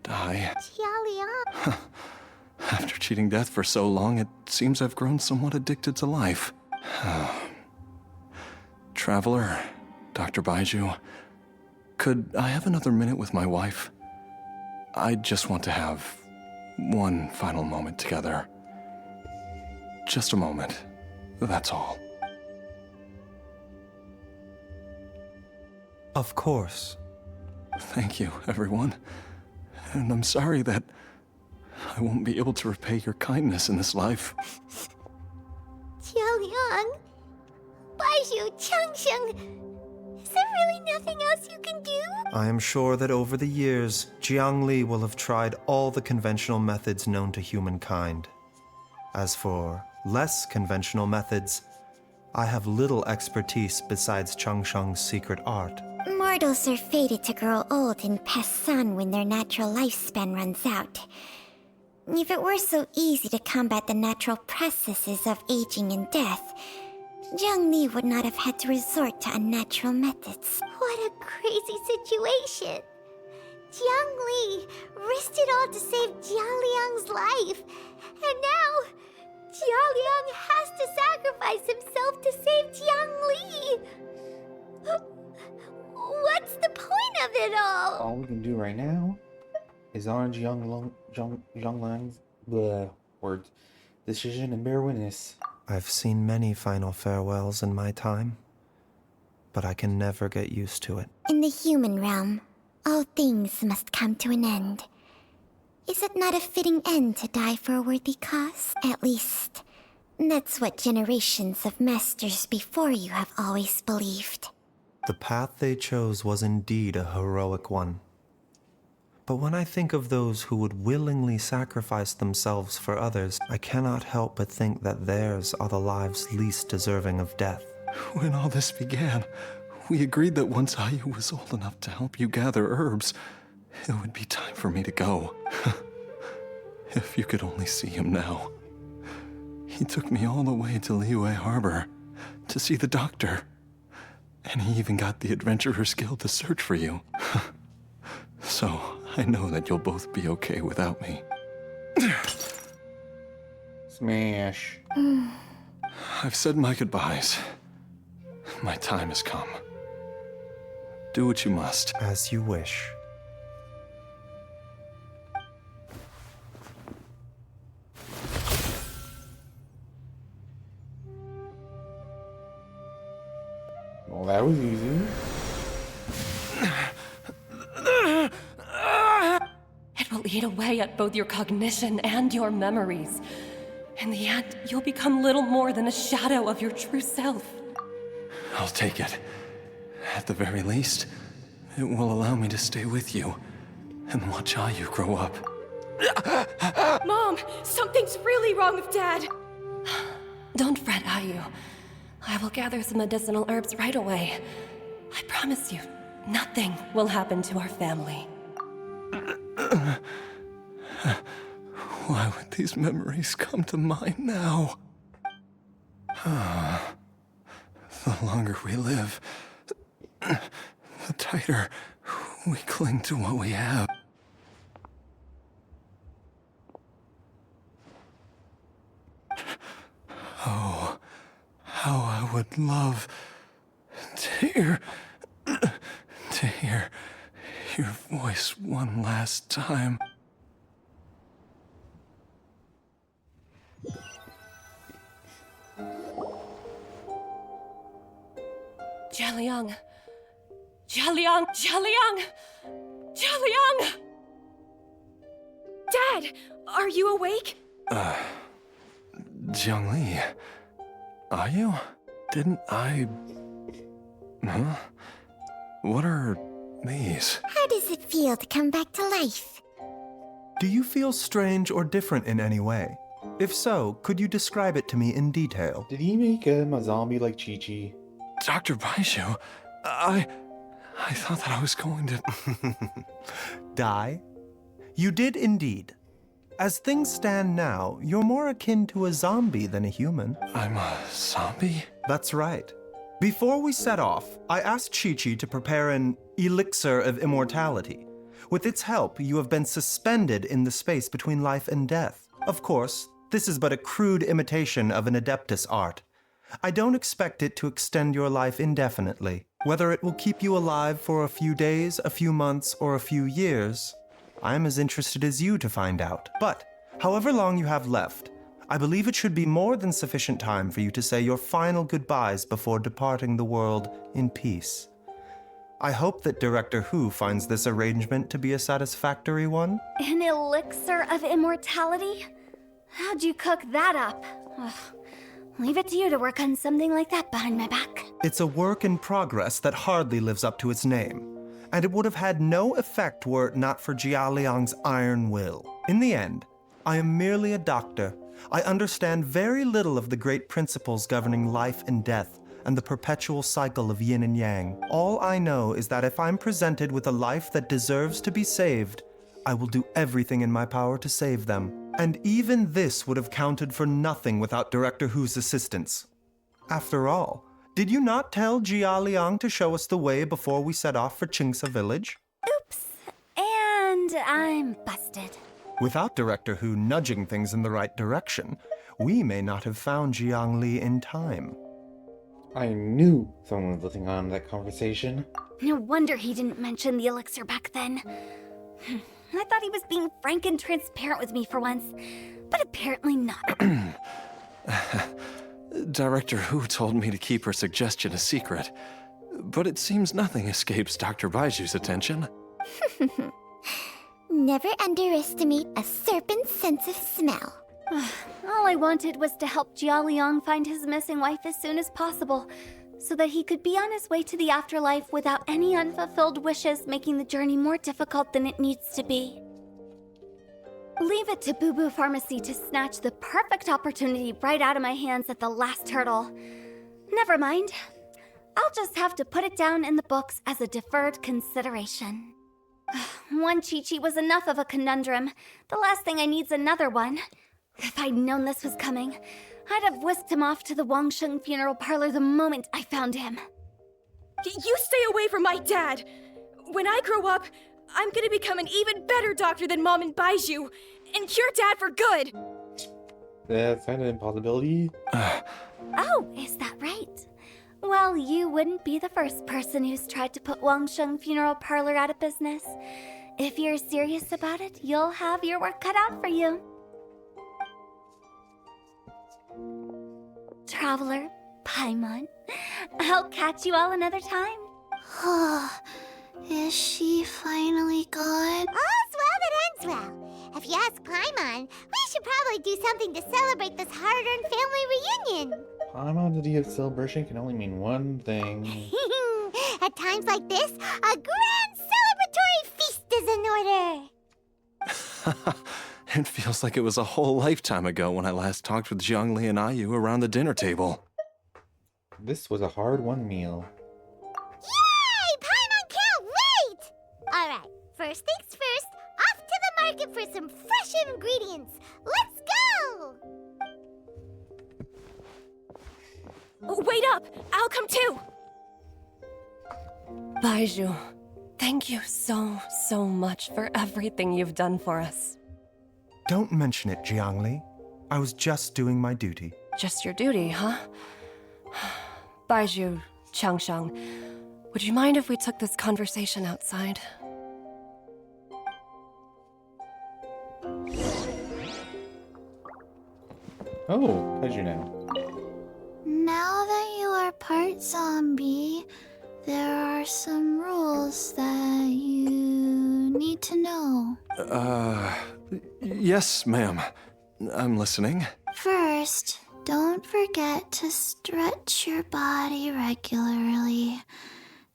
die... Jialiang. After cheating death for so long, it seems I've grown somewhat addicted to life. Traveler, Dr. Baizhu, could I have another minute with my wife? I just want to have one final moment together. Just a moment, that's all. Of course. Thank you, everyone. And I'm sorry that I won't be able to repay your kindness in this life. Jialiang. Baizhu, Changsheng. Is there really nothing else you can do? I am sure that over the years, Jiang Li will have tried all the conventional methods known to humankind. As for less conventional methods, I have little expertise besides Changsheng's secret art. Mortals are fated to grow old and pass on when their natural lifespan runs out. If it were so easy to combat the natural processes of aging and death, Jiang Li would not have had to resort to unnatural methods. What a crazy situation! Jiang Li risked it all to save Jialiang's life, and now Jialiang has to sacrifice himself to save Jiang Li! What's the point of it all? All we can do right now is honor Jianglang's words, decision, and bear witness. I've seen many final farewells in my time, but I can never get used to it. In the human realm, all things must come to an end. Is it not a fitting end to die for a worthy cause? At least, that's what generations of masters before you have always believed. The path they chose was indeed a heroic one. But when I think of those who would willingly sacrifice themselves for others, I cannot help but think that theirs are the lives least deserving of death. When all this began, we agreed that once Ayu was old enough to help you gather herbs, it would be time for me to go. If you could only see him now. He took me all the way to Liyue Harbor to see the doctor. And he even got the Adventurers Guild to search for you. So, I know that you'll both be okay without me. Smash. I've said my goodbyes. My time has come. Do what you must. As you wish. Well, that was easy. It will eat away at both your cognition and your memories. In the end, you'll become little more than a shadow of your true self. I'll take it. At the very least, it will allow me to stay with you and watch Ayu grow up. Mom, something's really wrong with Dad. Don't fret, Ayu. I will gather some medicinal herbs right away. I promise you, nothing will happen to our family. Why would these memories come to mind now? The longer we live, the tighter we cling to what we have. Oh, how I would love to hear your voice one last time. Jialiang! Jialiang! Jialiang! Jialiang! Dad! Are you awake? Jiangli, are you? Didn't I... Huh? What are these? How does it feel to come back to life? Do you feel strange or different in any way? If so, could you describe it to me in detail? Did he make him a zombie like Chi-Chi? Dr. Baizhu, I thought that I was going to... Die? You did indeed. As things stand now, you're more akin to a zombie than a human. I'm a zombie? That's right. Before we set off, I asked Chi-Chi to prepare an elixir of immortality. With its help, you have been suspended in the space between life and death. Of course, this is but a crude imitation of an Adeptus art. I don't expect it to extend your life indefinitely. Whether it will keep you alive for a few days, a few months, or a few years, I'm as interested as you to find out. But, however long you have left, I believe it should be more than sufficient time for you to say your final goodbyes before departing the world in peace. I hope that Director Hu finds this arrangement to be a satisfactory one. An elixir of immortality? How'd you cook that up? Ugh. Leave it to you to work on something like that behind my back. It's a work in progress that hardly lives up to its name, and it would have had no effect were it not for Jia Liang's iron will. In the end, I am merely a doctor. I understand very little of the great principles governing life and death and the perpetual cycle of yin and yang. All I know is that if I'm presented with a life that deserves to be saved, I will do everything in my power to save them. And even this would have counted for nothing without Director Hu's assistance. After all, did you not tell Jia Liang to show us the way before we set off for Qingce Village? Oops. And I'm busted. Without Director Hu nudging things in the right direction, we may not have found Jiangli in time. I knew someone was listening on that conversation. No wonder he didn't mention the elixir back then. I thought he was being frank and transparent with me for once, but apparently not. Director Hu told me to keep her suggestion a secret, but it seems nothing escapes Dr. Baiju's attention. Never underestimate a serpent's sense of smell. All I wanted was to help Jia Liang find his missing wife as soon as possible, so that he could be on his way to the afterlife without any unfulfilled wishes making the journey more difficult than it needs to be. Leave it to Boo Boo Pharmacy to snatch the perfect opportunity right out of my hands at the last hurdle. Never mind. I'll just have to put it down in the books as a deferred consideration. One Chi-Chi was enough of a conundrum. The last thing I need's another one. If I'd known this was coming, I'd have whisked him off to the Wangsheng funeral parlor the moment I found him. You stay away from my dad! When I grow up, I'm gonna become an even better doctor than Mom and Baizhu, and cure Dad for good! That's not an impossibility. Oh, is that right? Well, you wouldn't be the first person who's tried to put Wangsheng funeral parlor out of business. If you're serious about it, you'll have your work cut out for you. Traveler, Paimon, I'll catch you all another time. Is she finally gone? All's well that ends well. If you ask Paimon, we should probably do something to celebrate this hard-earned family reunion. Paimon the of celebration can only mean one thing. At times like this, a grand celebratory feast is in order. It feels like it was a whole lifetime ago when I last talked with Jiangli and Ayu around the dinner table. This was a hard-won meal. Yay! Paimon can't wait! Alright, first things first, off to the market for some fresh ingredients. Let's go! Wait up! I'll come too! Baizhu, thank you so much for everything you've done for us. Don't mention it, Jiangli. I was just doing my duty. Just your duty, huh? Baizhu, Changsheng, would you mind if we took this conversation outside? Oh, Baizhu now. Now that you are part zombie, there are some rules that you need to know. Yes, ma'am. I'm listening. First, don't forget to stretch your body regularly.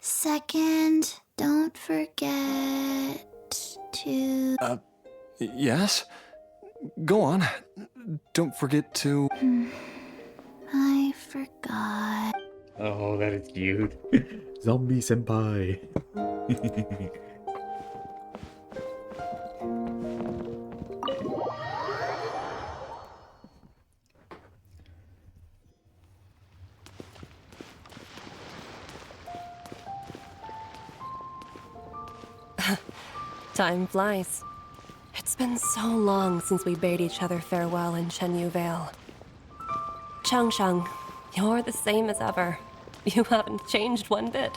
Second, don't forget to... Yes? Go on. Don't forget to... I forgot. Oh, that is cute. Zombie senpai. Time flies. It's been so long since we bade each other farewell in Chenyu Vale. Changshang, you're the same as ever. You haven't changed one bit.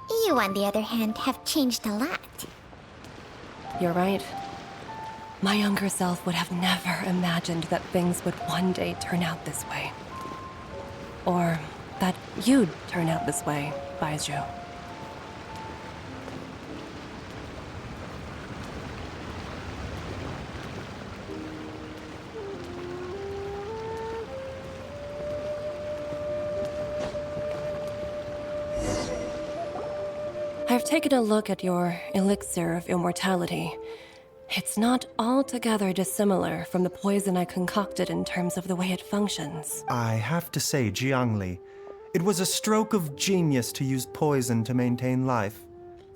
You, on the other hand, have changed a lot. You're right. My younger self would have never imagined that things would one day turn out this way. Or that you'd turn out this way, Baizhu. I've taken a look at your elixir of immortality. It's not altogether dissimilar from the poison I concocted in terms of the way it functions. I have to say, Jiangli, it was a stroke of genius to use poison to maintain life.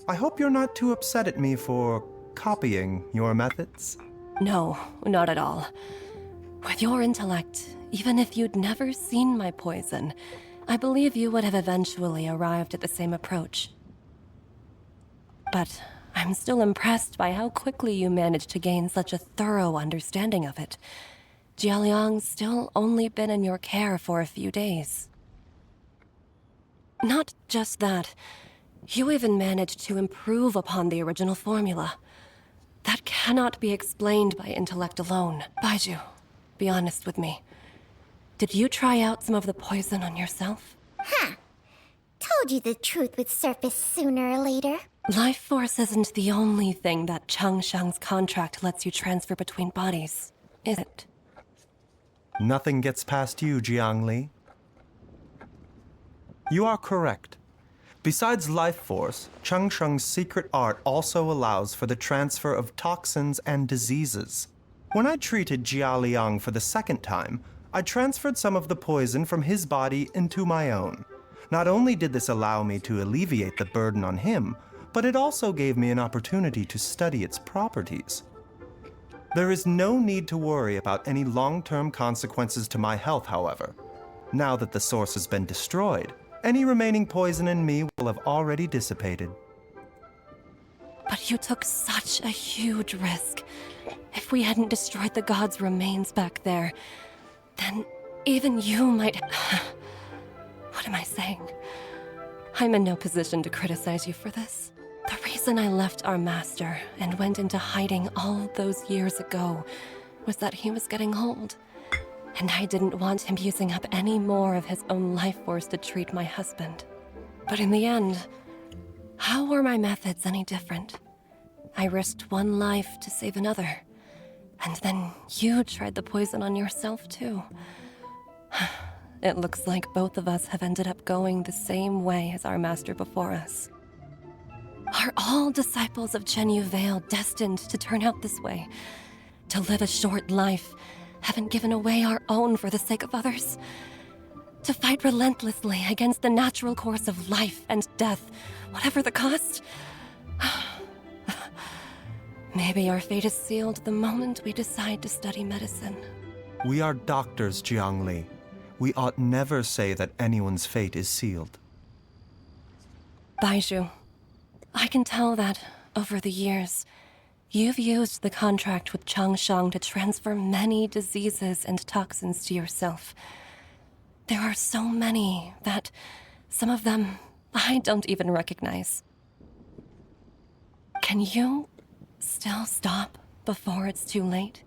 I hope you're not too upset at me for copying your methods. No, not at all. With your intellect, even if you'd never seen my poison, I believe you would have eventually arrived at the same approach. But I'm still impressed by how quickly you managed to gain such a thorough understanding of it. Jialiang's still only been in your care for a few days. Not just that, you even managed to improve upon the original formula. That cannot be explained by intellect alone. Baizhu, be honest with me. Did you try out some of the poison on yourself? Huh. Told you the truth would surface sooner or later. Life force isn't the only thing that Changshang's contract lets you transfer between bodies, is it? Nothing gets past you, Jiangli. You are correct. Besides life force, Changsheng's secret art also allows for the transfer of toxins and diseases. When I treated Jia Liang for the second time, I transferred some of the poison from his body into my own. Not only did this allow me to alleviate the burden on him, but it also gave me an opportunity to study its properties. There is no need to worry about any long-term consequences to my health, however. Now that the source has been destroyed, any remaining poison in me will have already dissipated. But you took such a huge risk. If we hadn't destroyed the god's remains back there, then even you might... What am I saying? I'm in no position to criticize you for this. The reason I left our master and went into hiding all those years ago was that he was getting old, and I didn't want him using up any more of his own life force to treat my husband. But in the end, how were my methods any different? I risked one life to save another, and then you tried the poison on yourself too. It looks like both of us have ended up going the same way as our master before us. Are all disciples of Chenyu Vale destined to turn out this way? To live a short life, having given away our own for the sake of others? To fight relentlessly against the natural course of life and death, whatever the cost? Maybe our fate is sealed the moment we decide to study medicine. We are doctors, Jiangli. We ought never say that anyone's fate is sealed. Baizhu, I can tell that, over the years, you've used the contract with Changshang to transfer many diseases and toxins to yourself. There are so many that some of them I don't even recognize. Can you still stop before it's too late?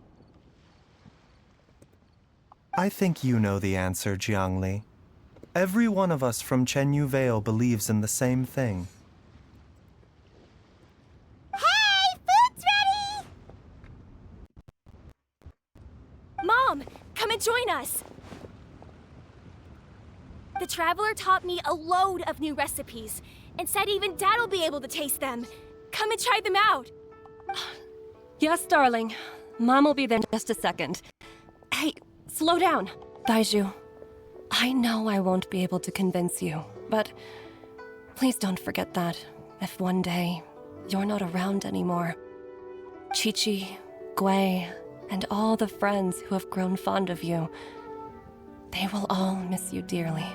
I think you know the answer, Jiangli. Every one of us from Chenyu Vale believes in the same thing. Hey, food's ready! come and join us. The Traveler taught me a load of new recipes and said even Dad'll be able to taste them. Come and try them out. Yes, darling. Mom will be there in just a second. Hey, slow down. Baizhu, I know I won't be able to convince you, but please don't forget that if one day you're not around anymore, Chi-Chi, Gui, and all the friends who have grown fond of you, they will all miss you dearly.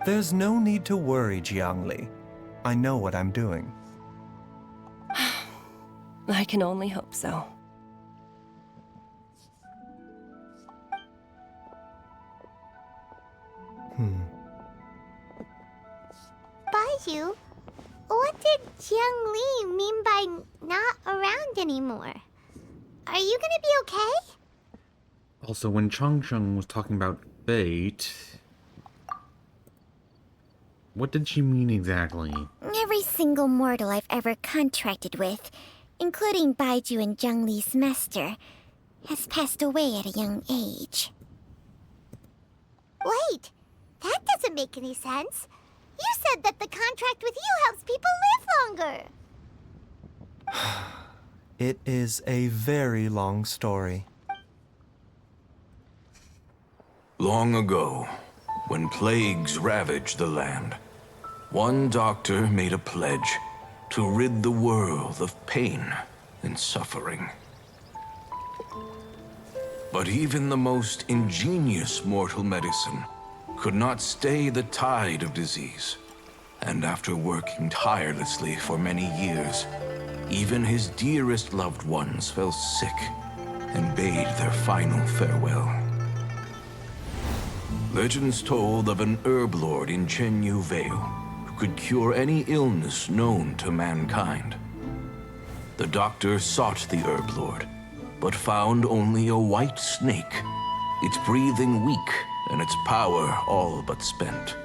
There's no need to worry, Jiangli. I know what I'm doing. I can only hope so. Baizhu, what did Jiang Li mean by not around anymore? Are you gonna be okay? Also, when Changsheng was talking about fate, what did she mean exactly? Every single mortal I've ever contracted with, including Baizhu and Jiang Li's master, has passed away at a young age. Wait, that doesn't make any sense. You said that the contract with you helps people live longer. It is a very long story. Long ago, when plagues ravaged the land, one doctor made a pledge to rid the world of pain and suffering. But even the most ingenious mortal medicine could not stay the tide of disease. And after working tirelessly for many years, even his dearest loved ones fell sick and bade their final farewell. Legends told of an herb lord in Chenyu Vale who could cure any illness known to mankind. The doctor sought the herb lord, but found only a white snake, its breathing weak and its power all but spent.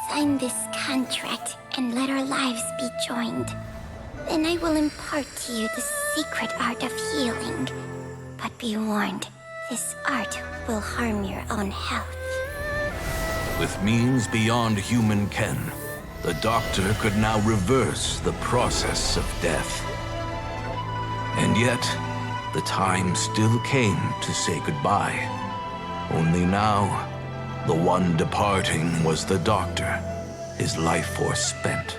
Sign this contract and let our lives be joined. Then I will impart to you the secret art of healing. But be warned, this art will harm your own health. With means beyond human ken, the doctor could now reverse the process of death. And yet, the time still came to say goodbye. Only now, the one departing was the doctor, his life force spent.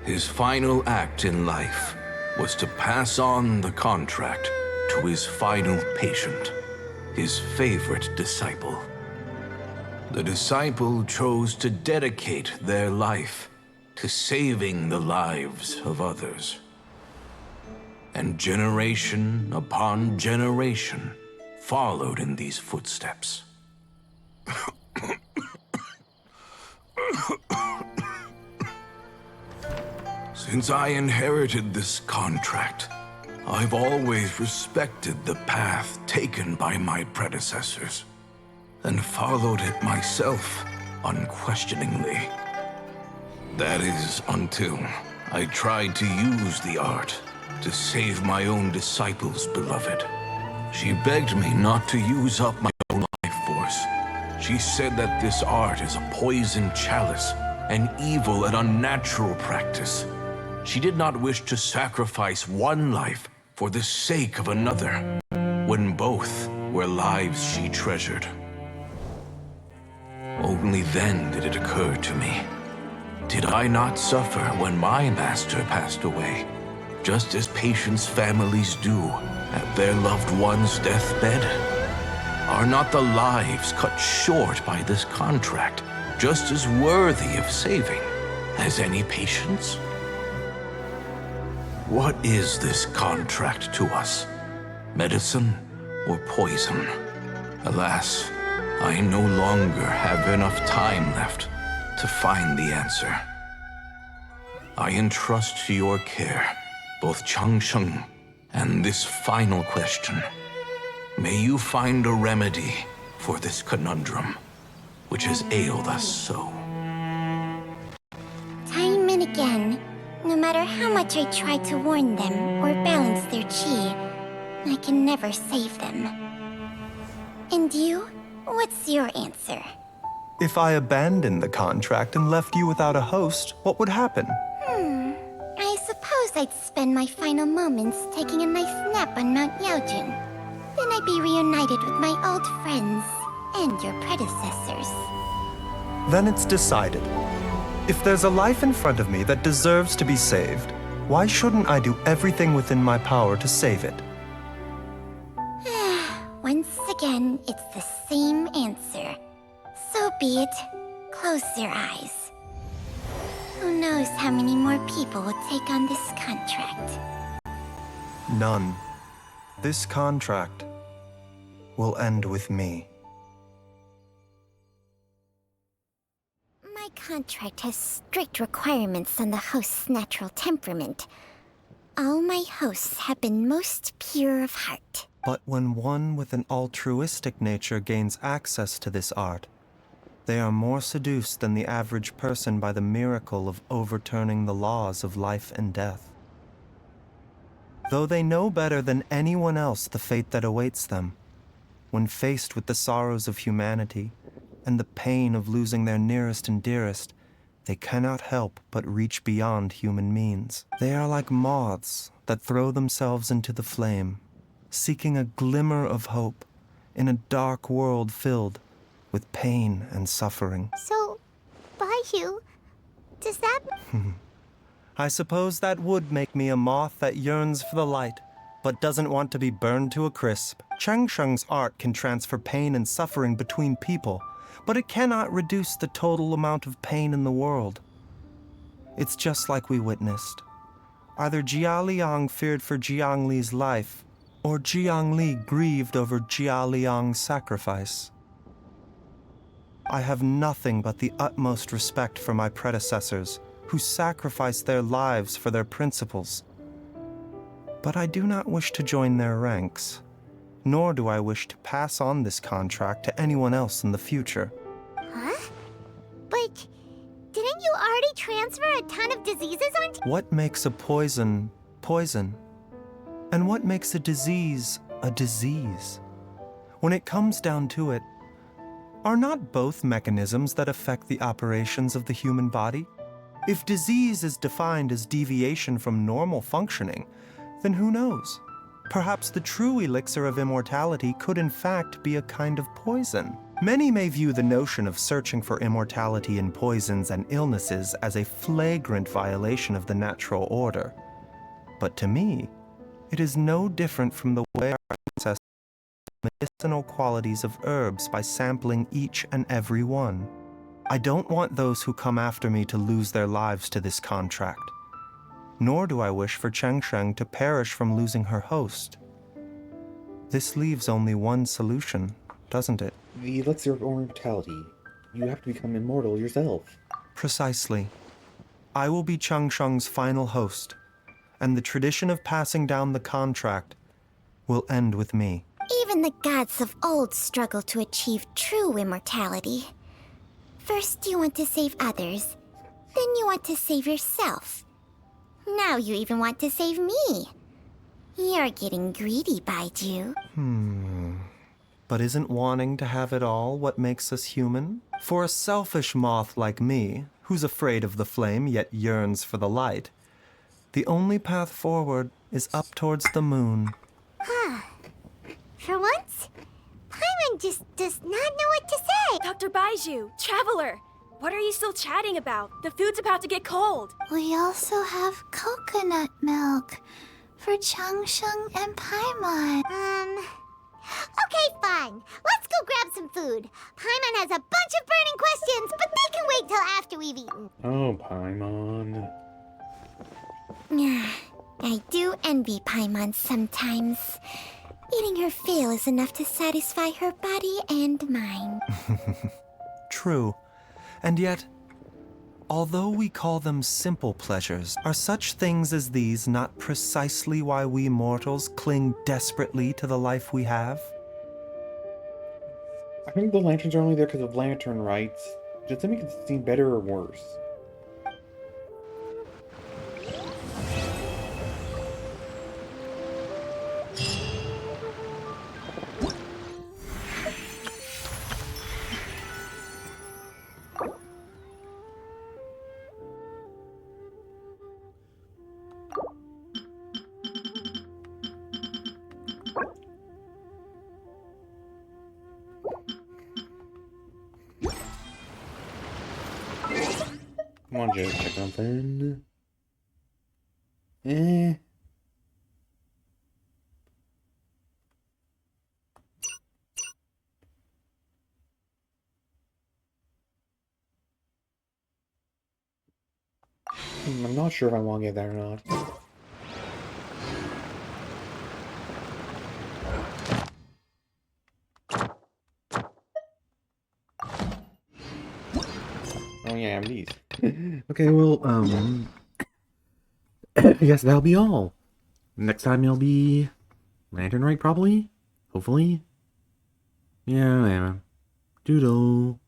His final act in life was to pass on the contract to his final patient, his favorite disciple. The disciple chose to dedicate their life to saving the lives of others. And generation upon generation followed in these footsteps. Since I inherited this contract, I've always respected the path taken by my predecessors, and followed it myself unquestioningly. That is until I tried to use the art to save my own disciple's beloved. She begged me not to use up my own life force. She said that this art is a poison chalice, an evil and unnatural practice. She did not wish to sacrifice one life for the sake of another, when both were lives she treasured. Only then did it occur to me, did I not suffer when my master passed away, just as patients' families do at their loved one's deathbed? Are not the lives cut short by this contract just as worthy of saving as any patients? What is this contract to us? Medicine or poison? Alas, I no longer have enough time left to find the answer. I entrust to your care both Changsheng and this final question. May you find a remedy for this conundrum, which has ailed us so. Time and again, no matter how much I try to warn them or balance their chi, I can never save them. And you? What's your answer? If I abandoned the contract and left you without a host, what would happen? I suppose I'd spend my final moments taking a nice nap on Mount Yaojun. Then I'd be reunited with my old friends and your predecessors. Then it's decided. If there's a life in front of me that deserves to be saved, why shouldn't I do everything within my power to save it? Once again, it's the same answer. So be it. Close your eyes. Who knows how many more people will take on this contract? None. This contract will end with me. My contract has strict requirements on the host's natural temperament. All my hosts have been most pure of heart. But when one with an altruistic nature gains access to this art, they are more seduced than the average person by the miracle of overturning the laws of life and death. Though they know better than anyone else the fate that awaits them, when faced with the sorrows of humanity and the pain of losing their nearest and dearest, they cannot help but reach beyond human means. They are like moths that throw themselves into the flame, seeking a glimmer of hope in a dark world filled with pain and suffering. So, Baizhu, does that... I suppose that would make me a moth that yearns for the light, but doesn't want to be burned to a crisp. Cheng Sheng's art can transfer pain and suffering between people, but it cannot reduce the total amount of pain in the world. It's just like we witnessed. Either Jia Liang feared for Jiang Li's life, or Jiang Li grieved over Jia Liang's sacrifice. I have nothing but the utmost respect for my predecessors, who sacrificed their lives for their principles. But I do not wish to join their ranks, nor do I wish to pass on this contract to anyone else in the future. Huh? But didn't you already transfer a ton of diseases onto... What makes a poison, poison? And what makes a disease? When it comes down to it, are not both mechanisms that affect the operations of the human body? If disease is defined as deviation from normal functioning, then who knows? Perhaps the true elixir of immortality could in fact be a kind of poison. Many may view the notion of searching for immortality in poisons and illnesses as a flagrant violation of the natural order. But to me, it is no different from the way our ancestors medicinal qualities of herbs by sampling each and every one. I don't want those who come after me to lose their lives to this contract. Nor do I wish for Cheng Sheng to perish from losing her host. This leaves only one solution, doesn't it? The elixir of immortality. You have to become immortal yourself. Precisely. I will be Cheng Sheng's final host, and the tradition of passing down the contract will end with me. Even the gods of old struggle to achieve true immortality. First you want to save others, then you want to save yourself. Now you even want to save me. You're getting greedy, Baizhu. But isn't wanting to have it all what makes us human? For a selfish moth like me, who's afraid of the flame yet yearns for the light, the only path forward is up towards the moon. For once, Paimon just does not know what to say. Dr. Baizhu, Traveler, what are you still chatting about? The food's about to get cold. We also have coconut milk for Cheng Sheng and Paimon. Okay, fine. Let's go grab some food. Paimon has a bunch of burning questions, but they can wait till after we've eaten. Oh, Paimon. I do envy Paimon sometimes. Eating her fill is enough to satisfy her body and mind. True. And yet, although we call them simple pleasures, are such things as these not precisely why we mortals cling desperately to the life we have? I think the lanterns are only there because of lantern rights. Does that make it seem better or worse? Come on, Joe, check something. I'm not sure if I want to get that or not. Oh yeah, I have these. Okay, well, I guess that'll be all. Next time it'll be Lantern Rite, probably? Hopefully? Yeah. Doodle.